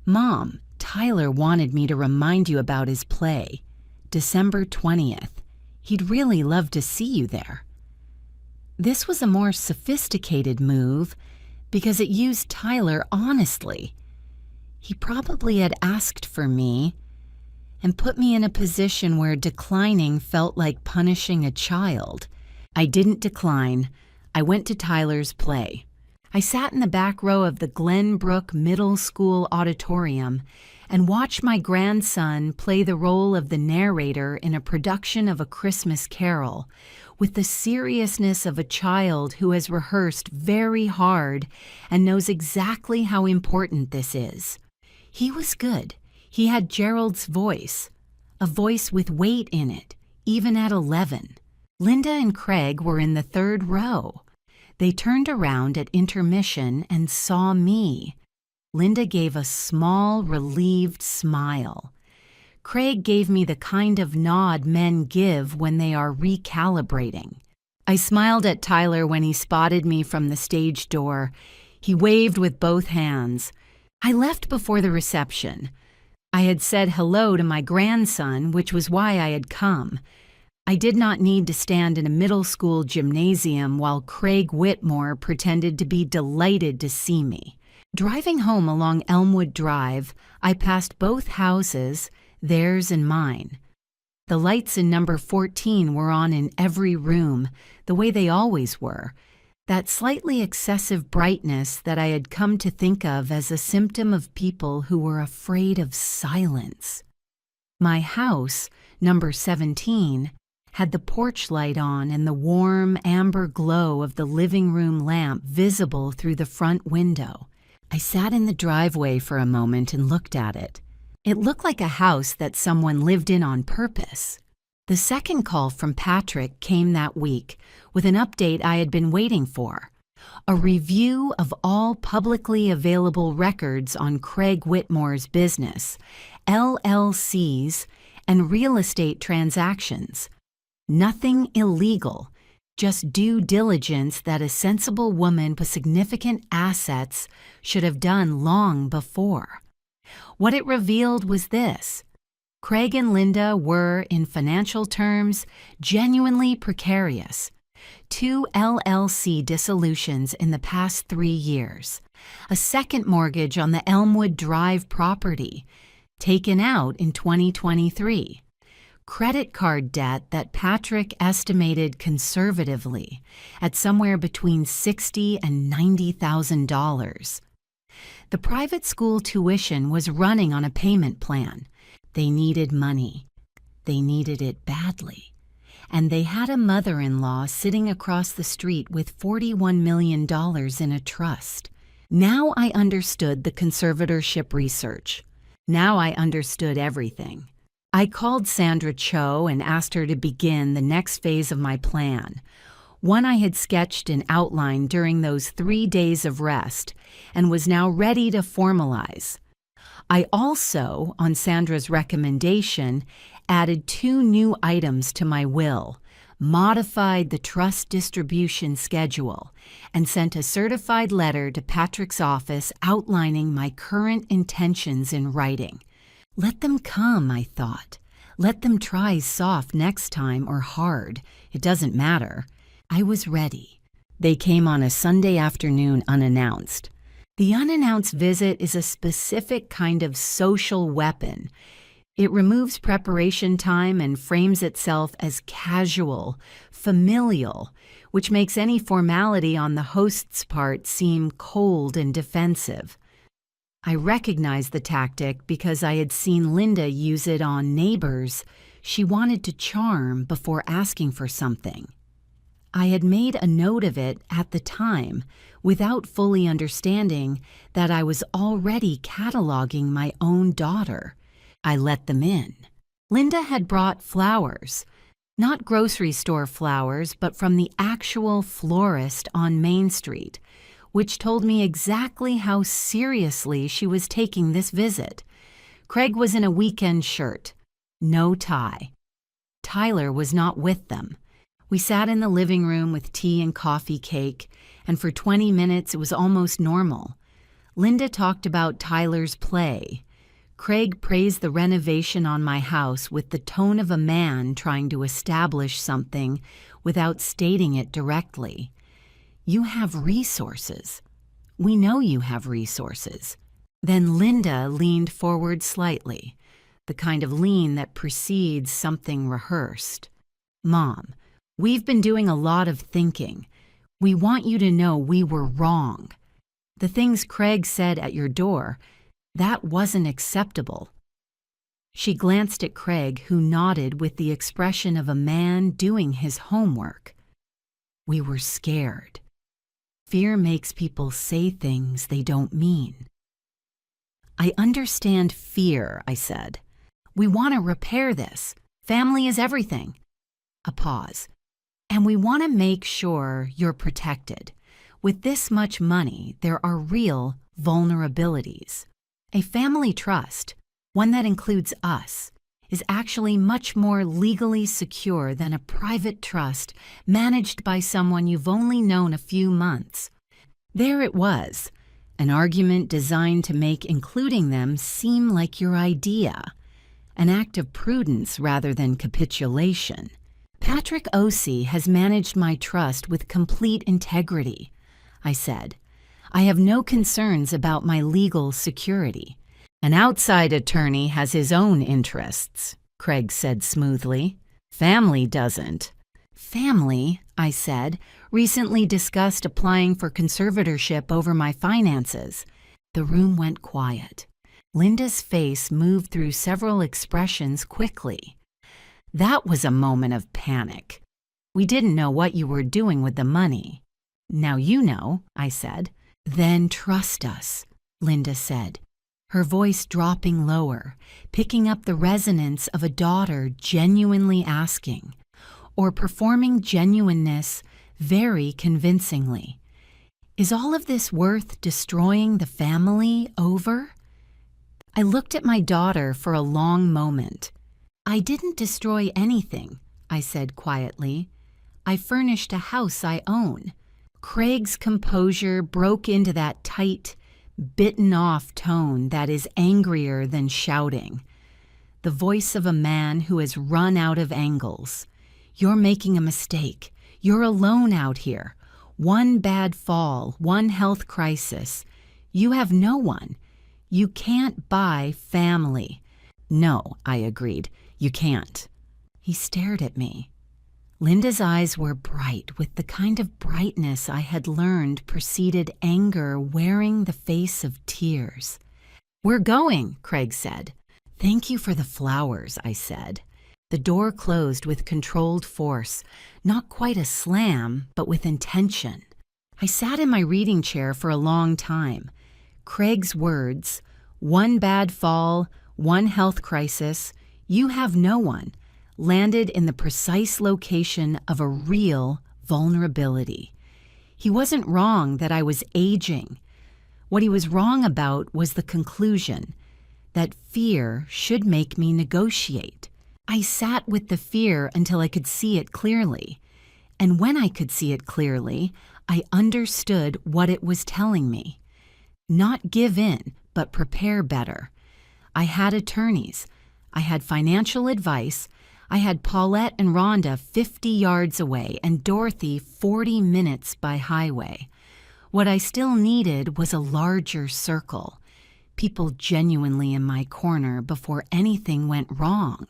Mom, Tyler wanted me to remind you about his play. December 20th. He'd really love to see you there. This was a more sophisticated move because it used Tyler honestly. He probably had asked for me and put me in a position where declining felt like punishing a child. I didn't decline. I went to Tyler's play. I sat in the back row of the Glenbrook Middle School auditorium and watched my grandson play the role of the narrator in a production of A Christmas Carol, with the seriousness of a child who has rehearsed very hard and knows exactly how important this is. He was good. He had Gerald's voice, a voice with weight in it, even at 11. Linda and Craig were in the third row. They turned around at intermission and saw me. Linda gave a small, relieved smile. Craig gave me the kind of nod men give when they are recalibrating. I smiled at Tyler when he spotted me from the stage door. He waved with both hands. I left before the reception. I had said hello to my grandson, which was why I had come. I did not need to stand in a middle school gymnasium while Craig Whitmore pretended to be delighted to see me. Driving home along Elmwood Drive, I passed both houses, theirs and mine. The lights in number 14 were on in every room, the way they always were, that slightly excessive brightness that I had come to think of as a symptom of people who were afraid of silence. My house, number 17, had the porch light on and the warm, amber glow of the living room lamp visible through the front window. I sat in the driveway for a moment and looked at it. It looked like a house that someone lived in on purpose. The second call from Patrick came that week with an update I had been waiting for. A review of all publicly available records on Craig Whitmore's business, LLCs, and real estate transactions. Nothing illegal, just due diligence that a sensible woman with significant assets should have done long before. What it revealed was this: Craig and Linda were, in financial terms, genuinely precarious. 2 LLC dissolutions in the past 3 years. A second mortgage on the Elmwood Drive property, taken out in 2023. Credit card debt that Patrick estimated conservatively at somewhere between $60,000 and $90,000. The private school tuition was running on a payment plan. They needed money. They needed it badly. And they had a mother-in-law sitting across the street with $41 million in a trust. Now I understood the conservatorship research. Now I understood everything. I called Sandra Cho and asked her to begin the next phase of my plan, one I had sketched and outlined during those 3 days of rest and was now ready to formalize. I also, on Sandra's recommendation, added 2 new items to my will, modified the trust distribution schedule, and sent a certified letter to Patrick's office outlining my current intentions in writing. Let them come, I thought. Let them try soft next time or hard. It doesn't matter. I was ready. They came on a Sunday afternoon unannounced. The unannounced visit is a specific kind of social weapon. It removes preparation time and frames itself as casual, familial, which makes any formality on the host's part seem cold and defensive. I recognized the tactic because I had seen Linda use it on neighbors she wanted to charm before asking for something. I had made a note of it at the time without fully understanding that I was already cataloging my own daughter. I let them in. Linda had brought flowers, not grocery store flowers, but from the actual florist on Main Street, which told me exactly how seriously she was taking this visit. Craig was in a weekend shirt, no tie. Tyler was not with them. We sat in the living room with tea and coffee cake, and for 20 minutes it was almost normal. Linda talked about Tyler's play. Craig praised the renovation on my house with the tone of a man trying to establish something without stating it directly. You have resources. We know you have resources. Then Linda leaned forward slightly, the kind of lean that precedes something rehearsed. Mom, we've been doing a lot of thinking. We want you to know we were wrong. The things Craig said at your door, that wasn't acceptable. She glanced at Craig, who nodded with the expression of a man doing his homework. We were scared. Fear makes people say things they don't mean. I understand fear, I said. We want to repair this. Family is everything. A pause. And we want to make sure you're protected. With this much money, there are real vulnerabilities. A family trust, one that includes us, is actually much more legally secure than a private trust managed by someone you've only known a few months. There it was, an argument designed to make including them seem like your idea, an act of prudence rather than capitulation. Patrick Ossie has managed my trust with complete integrity, I said. I have no concerns about my legal security. An outside attorney has his own interests, Craig said smoothly. Family doesn't. Family, I said, recently discussed applying for conservatorship over my finances. The room went quiet. Linda's face moved through several expressions quickly. That was a moment of panic. We didn't know what you were doing with the money. Now you know, I said. Then trust us, Linda said, her voice dropping lower, picking up the resonance of a daughter genuinely asking, or performing genuineness very convincingly. Is all of this worth destroying the family over? I looked at my daughter for a long moment. I didn't destroy anything, I said quietly. I furnished a house I own. Craig's composure broke into that tight, bitten-off tone that is angrier than shouting. The voice of a man who has run out of angles. You're making a mistake. You're alone out here. One bad fall, one health crisis. You have no one. You can't buy family. No, I agreed. You can't. He stared at me. Linda's eyes were bright with the kind of brightness I had learned preceded anger wearing the face of tears. We're going, Craig said. Thank you for the flowers, I said. The door closed with controlled force, not quite a slam, but with intention. I sat in my reading chair for a long time. Craig's words, one bad fall, one health crisis, you have no one, landed in the precise location of a real vulnerability. He wasn't wrong that I was aging. What he was wrong about was the conclusion that fear should make me negotiate. I sat with the fear until I could see it clearly. And when I could see it clearly, I understood what it was telling me. Not give in, but prepare better. I had attorneys. I had financial advice. I had Paulette and Rhonda 50 yards away and Dorothy 40 minutes by highway. What I still needed was a larger circle, people genuinely in my corner before anything went wrong.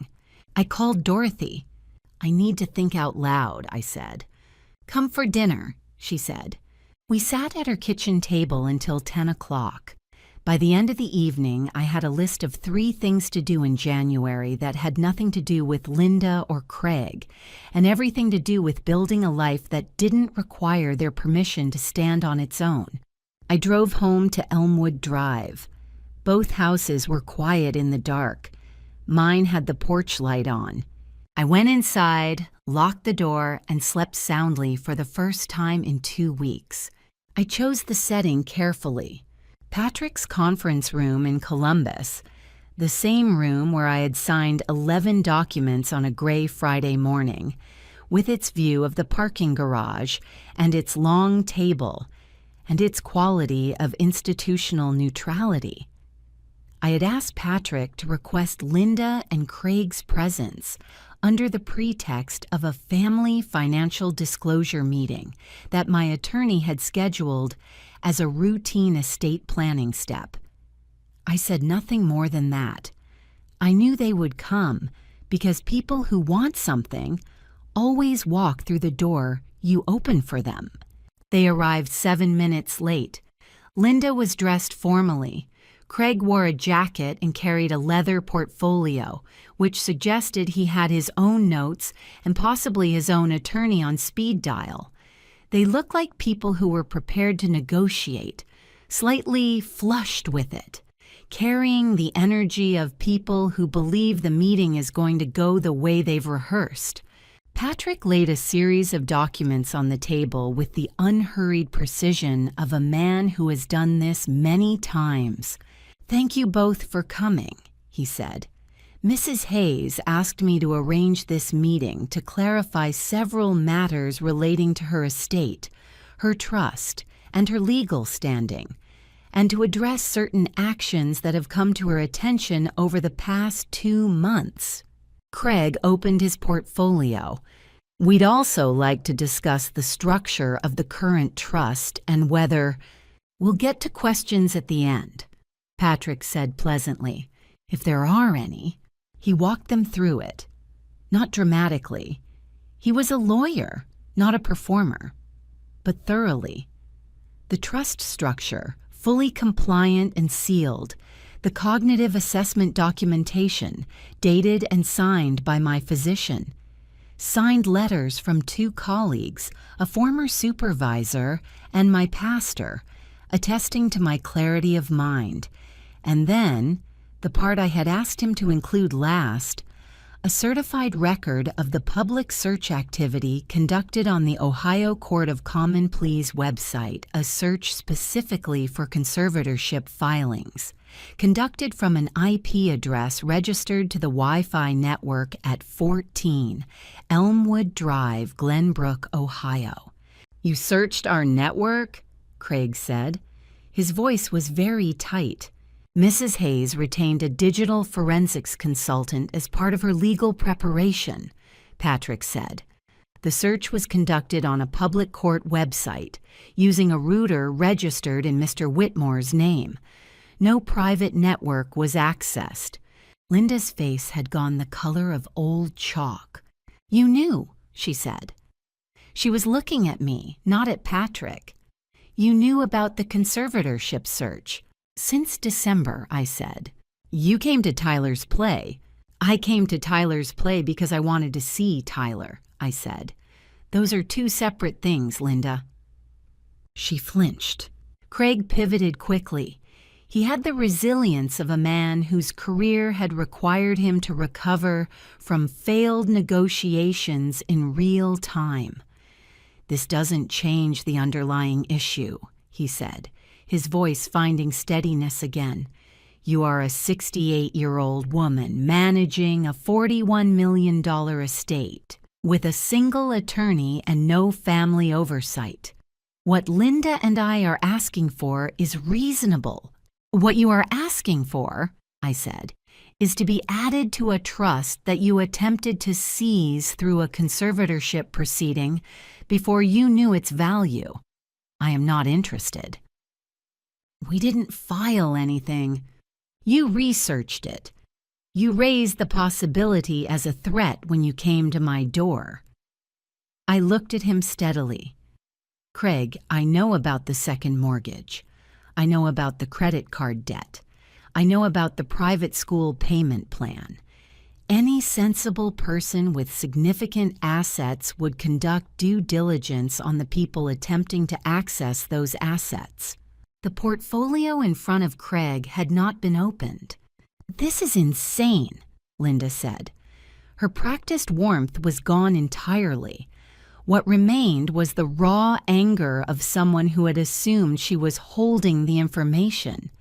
I called Dorothy. I need to think out loud, I said. Come for dinner, she said. We sat at her kitchen table until 10 o'clock. By the end of the evening, I had a list of 3 things to do in January that had nothing to do with Linda or Craig, and everything to do with building a life that didn't require their permission to stand on its own. I drove home to Elmwood Drive. Both houses were quiet in the dark. Mine had the porch light on. I went inside, locked the door, and slept soundly for the first time in 2 weeks. I chose the setting carefully. Patrick's conference room in Columbus, the same room where I had signed 11 documents on a gray Friday morning, with its view of the parking garage and its long table and its quality of institutional neutrality. I had asked Patrick to request Linda and Craig's presence under the pretext of a family financial disclosure meeting that my attorney had scheduled as a routine estate planning step. I said nothing more than that. I knew they would come because people who want something always walk through the door you open for them. They arrived 7 minutes late. Linda was dressed formally. Craig wore a jacket and carried a leather portfolio, which suggested he had his own notes and possibly his own attorney on speed dial. They looked like people who were prepared to negotiate, slightly flushed with it, carrying the energy of people who believe the meeting is going to go the way they've rehearsed. Patrick laid a series of documents on the table with the unhurried precision of a man who has done this many times. "Thank you both for coming," he said. "Mrs. Hayes asked me to arrange this meeting to clarify several matters relating to her estate, her trust, and her legal standing, and to address certain actions that have come to her attention over the past 2 months." Craig opened his portfolio. We'd also like to discuss the structure of the current trust and whether we'll get to questions at the end, Patrick said pleasantly. If there are any. He walked them through it. Not dramatically. He was a lawyer, not a performer, but thoroughly. The trust structure, fully compliant and sealed, the cognitive assessment documentation, dated and signed by my physician, signed letters from 2 colleagues, a former supervisor, and my pastor, attesting to my clarity of mind, and then, the part I had asked him to include last, a certified record of the public search activity conducted on the Ohio Court of Common Pleas website, a search specifically for conservatorship filings, conducted from an IP address registered to the Wi-Fi network at 14 Elmwood Drive, Glenbrook, Ohio. "You searched our network?" Craig said. His voice was very tight. Mrs. Hayes retained a digital forensics consultant as part of her legal preparation, Patrick said. The search was conducted on a public court website, using a router registered in Mr. Whitmore's name. No private network was accessed. Linda's face had gone the color of old chalk. "You knew," she said. She was looking at me, not at Patrick. "You knew about the conservatorship search." "Since December," I said. "You came to Tyler's play." "I came to Tyler's play because I wanted to see Tyler," I said. "Those are 2 separate things, Linda." She flinched. Craig pivoted quickly. He had the resilience of a man whose career had required him to recover from failed negotiations in real time. "This doesn't change the underlying issue," he said, his voice finding steadiness again. "You are a 68-year-old woman managing a $41 million estate with a single attorney and no family oversight. What Linda and I are asking for is reasonable." "What you are asking for," I said, "is to be added to a trust that you attempted to seize through a conservatorship proceeding before you knew its value. I am not interested." "We didn't file anything." "You researched it. You raised the possibility as a threat when you came to my door." I looked at him steadily. "Craig, I know about the second mortgage. I know about the credit card debt. I know about the private school payment plan. Any sensible person with significant assets would conduct due diligence on the people attempting to access those assets." The portfolio in front of Craig had not been opened. "This is insane," Linda said. Her practiced warmth was gone entirely. What remained was the raw anger of someone who had assumed she was holding the information.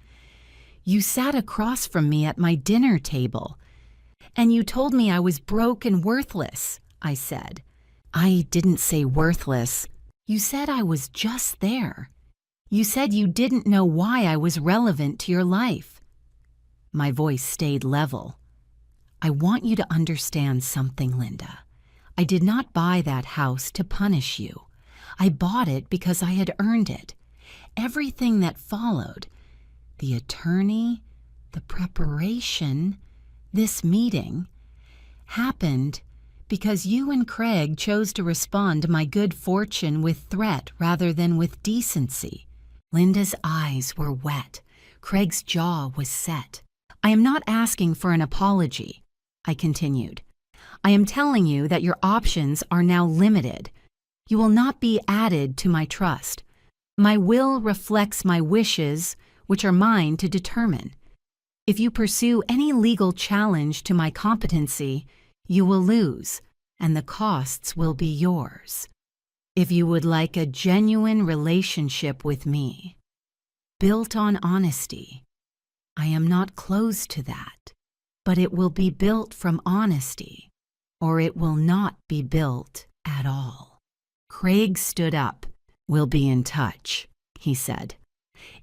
"You sat across from me at my dinner table, and you told me I was broke and worthless," I said. "I didn't say worthless. You said I was just there. You said you didn't know why I was relevant to your life." My voice stayed level. "I want you to understand something, Linda. I did not buy that house to punish you. I bought it because I had earned it. Everything that followed, the attorney, the preparation, this meeting, happened because you and Craig chose to respond to my good fortune with threat rather than with decency." Linda's eyes were wet. Craig's jaw was set. "I am not asking for an apology," I continued. "I am telling you that your options are now limited. You will not be added to my trust. My will reflects my wishes, which are mine to determine. If you pursue any legal challenge to my competency, you will lose, and the costs will be yours. If you would like a genuine relationship with me, built on honesty, I am not closed to that, but it will be built from honesty, or it will not be built at all." Craig stood up. "We'll be in touch," he said.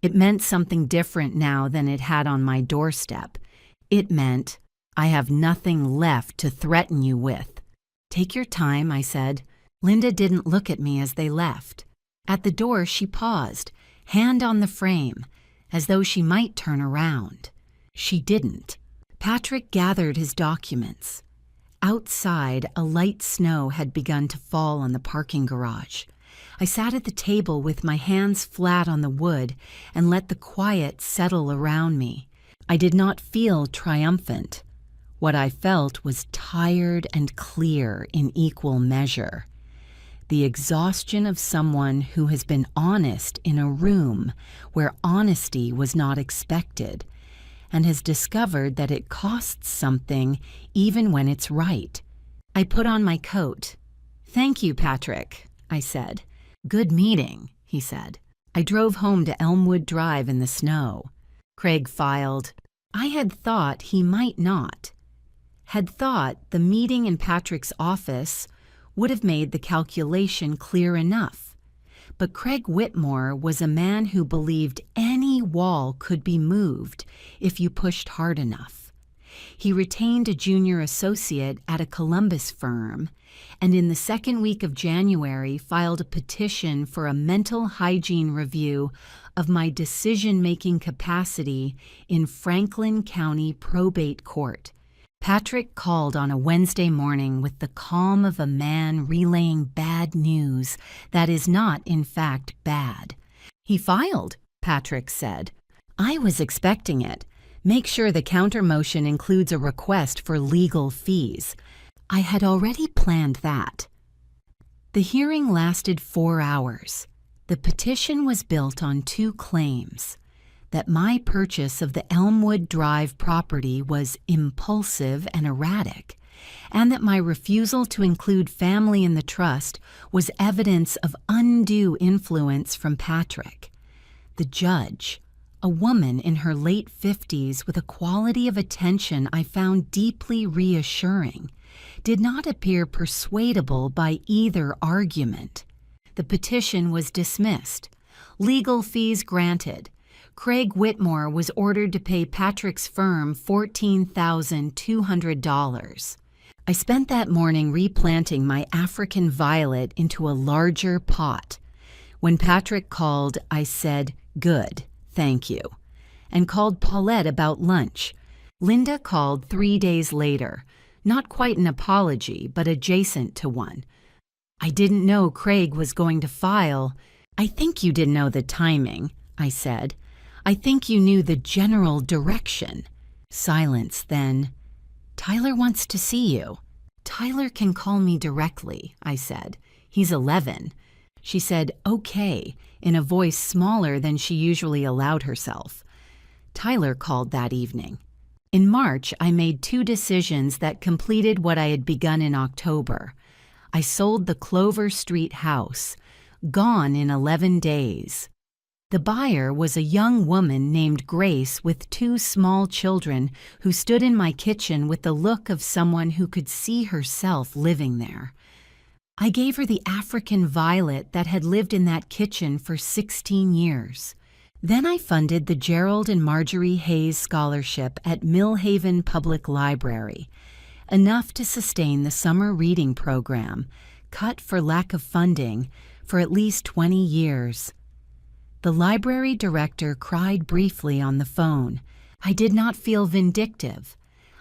It meant something different now than it had on my doorstep. It meant, "I have nothing left to threaten you with. Take your time, I said. Linda didn't look at me as they left. At the door, she paused, hand on the frame, as though she might turn around. She didn't. Patrick gathered his documents. Outside, a light snow had begun to fall on the parking garage. I sat at the table with my hands flat on the wood and let the quiet settle around me. I did not feel triumphant. What I felt was tired and clear in equal measure. The exhaustion of someone who has been honest in a room where honesty was not expected, and has discovered that it costs something even when it's right. I put on my coat. "Thank you, Patrick," I said. "Good meeting," he said. I drove home to Elmwood Drive in the snow. Craig filed. I had thought he might not. Had thought the meeting in Patrick's office would have made the calculation clear enough. But Craig Whitmore was a man who believed any wall could be moved if you pushed hard enough. He retained a junior associate at a Columbus firm, and in the second week of January filed a petition for a mental hygiene review of my decision-making capacity in Franklin County Probate Court. Patrick called on a Wednesday morning with the calm of a man relaying bad news that is not, in fact, bad. "He filed," Patrick said. "I was expecting it. Make sure the counter-motion includes a request for legal fees. I had already planned that." The hearing lasted 4 hours. The petition was built on 2 claims: that my purchase of the Elmwood Drive property was impulsive and erratic, and that my refusal to include family in the trust was evidence of undue influence from Patrick. The judge, a woman in her late 50s with a quality of attention I found deeply reassuring, did not appear persuadable by either argument. The petition was dismissed. Legal fees granted. Craig Whitmore was ordered to pay Patrick's firm $14,200. I spent that morning replanting my African violet into a larger pot. When Patrick called, I said, "Good, thank you," and called Paulette about lunch. Linda called 3 days later, not quite an apology, but adjacent to one. "I didn't know Craig was going to file." "I think you didn't know the timing," I said. "I think you knew the general direction." Silence then. "Tyler wants to see you." "Tyler can call me directly," I said. "He's 11. She said, "Okay," in a voice smaller than she usually allowed herself. Tyler called that evening. In March, I made 2 decisions that completed what I had begun in October. I sold the Clover Street house, gone in 11 days. The buyer was a young woman named Grace with 2 small children who stood in my kitchen with the look of someone who could see herself living there. I gave her the African violet that had lived in that kitchen for 16 years. Then I funded the Gerald and Marjorie Hayes Scholarship at Millhaven Public Library, enough to sustain the summer reading program, cut for lack of funding, for at least 20 years. The library director cried briefly on the phone. I did not feel vindictive.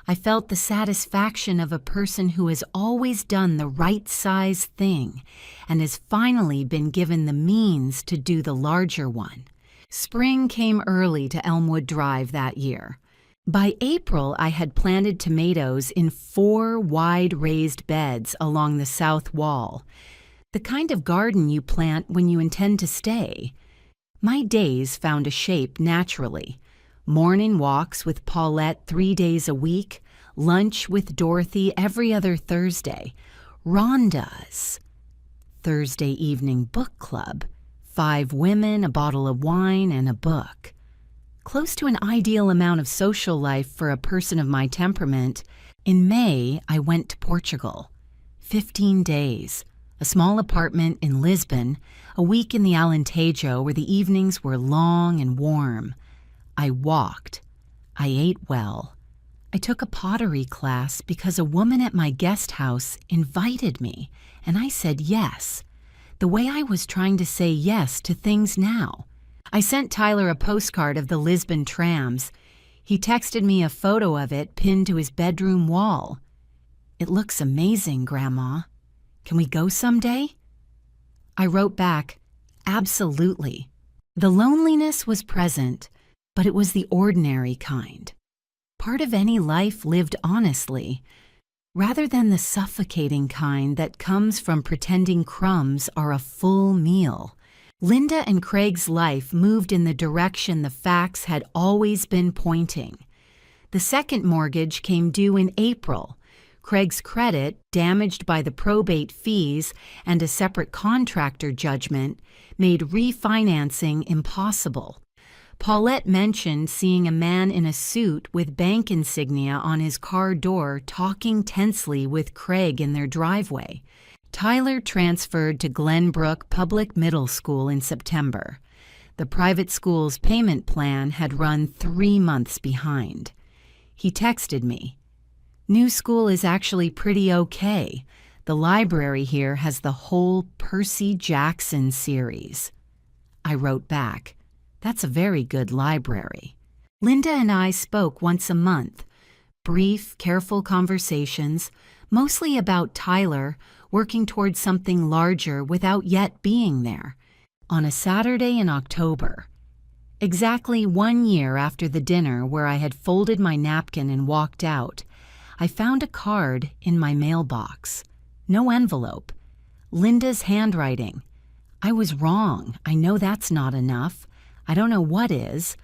I felt the satisfaction of a person who has always done the right size thing and has finally been given the means to do the larger one. Spring came early to Elmwood Drive that year. By April, I had planted tomatoes in 4 wide raised beds along the south wall, the kind of garden you plant when you intend to stay. My days found a shape naturally. Morning walks with Paulette 3 days a week, lunch with Dorothy every other Thursday, rondas, Thursday evening book club, 5 women, a bottle of wine, and a book. Close to an ideal amount of social life for a person of my temperament. In May, I went to Portugal. 15 days. A small apartment in Lisbon, a week in the Alentejo where the evenings were long and warm. I walked. I ate well. I took a pottery class because a woman at my guest house invited me, and I said yes, the way I was trying to say yes to things now. I sent Tyler a postcard of the Lisbon trams. He texted me a photo of it pinned to his bedroom wall. "It looks amazing, Grandma. Can we go someday?" I wrote back, "Absolutely." The loneliness was present, but it was the ordinary kind. Part of any life lived honestly, rather than the suffocating kind that comes from pretending crumbs are a full meal. Linda and Craig's life moved in the direction the facts had always been pointing. The second mortgage came due in April. Craig's credit, damaged by the probate fees and a separate contractor judgment, made refinancing impossible. Paulette mentioned seeing a man in a suit with bank insignia on his car door talking tensely with Craig in their driveway. Tyler transferred to Glenbrook Public Middle School in September. The private school's payment plan had run 3 months behind. He texted me, "New school is actually pretty okay. The library here has the whole Percy Jackson series." I wrote back, "That's a very good library." Linda and I spoke once a month. Brief, careful conversations, mostly about Tyler working towards something larger without yet being there. On a Saturday in October, exactly 1 year after the dinner where I had folded my napkin and walked out, I found a card in my mailbox. No envelope. Linda's handwriting. "I was wrong. I know that's not enough. I don't know what is,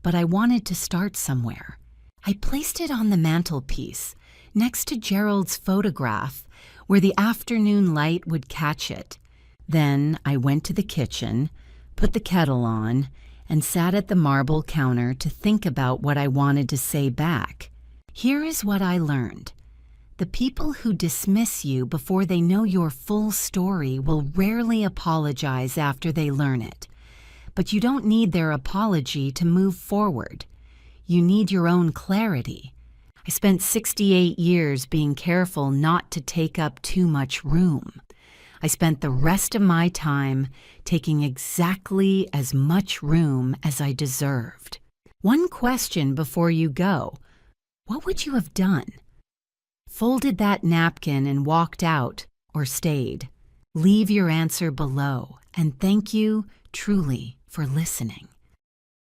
but I wanted to start somewhere." I placed it on the mantelpiece, next to Gerald's photograph, where the afternoon light would catch it. Then I went to the kitchen, put the kettle on, and sat at the marble counter to think about what I wanted to say back. Here is what I learned. The people who dismiss you before they know your full story will rarely apologize after they learn it. But you don't need their apology to move forward. You need your own clarity. I spent 68 years being careful not to take up too much room. I spent the rest of my time taking exactly as much room as I deserved. One question before you go. What would you have done? Folded that napkin and walked out, or stayed? Leave your answer below, and thank you truly for listening.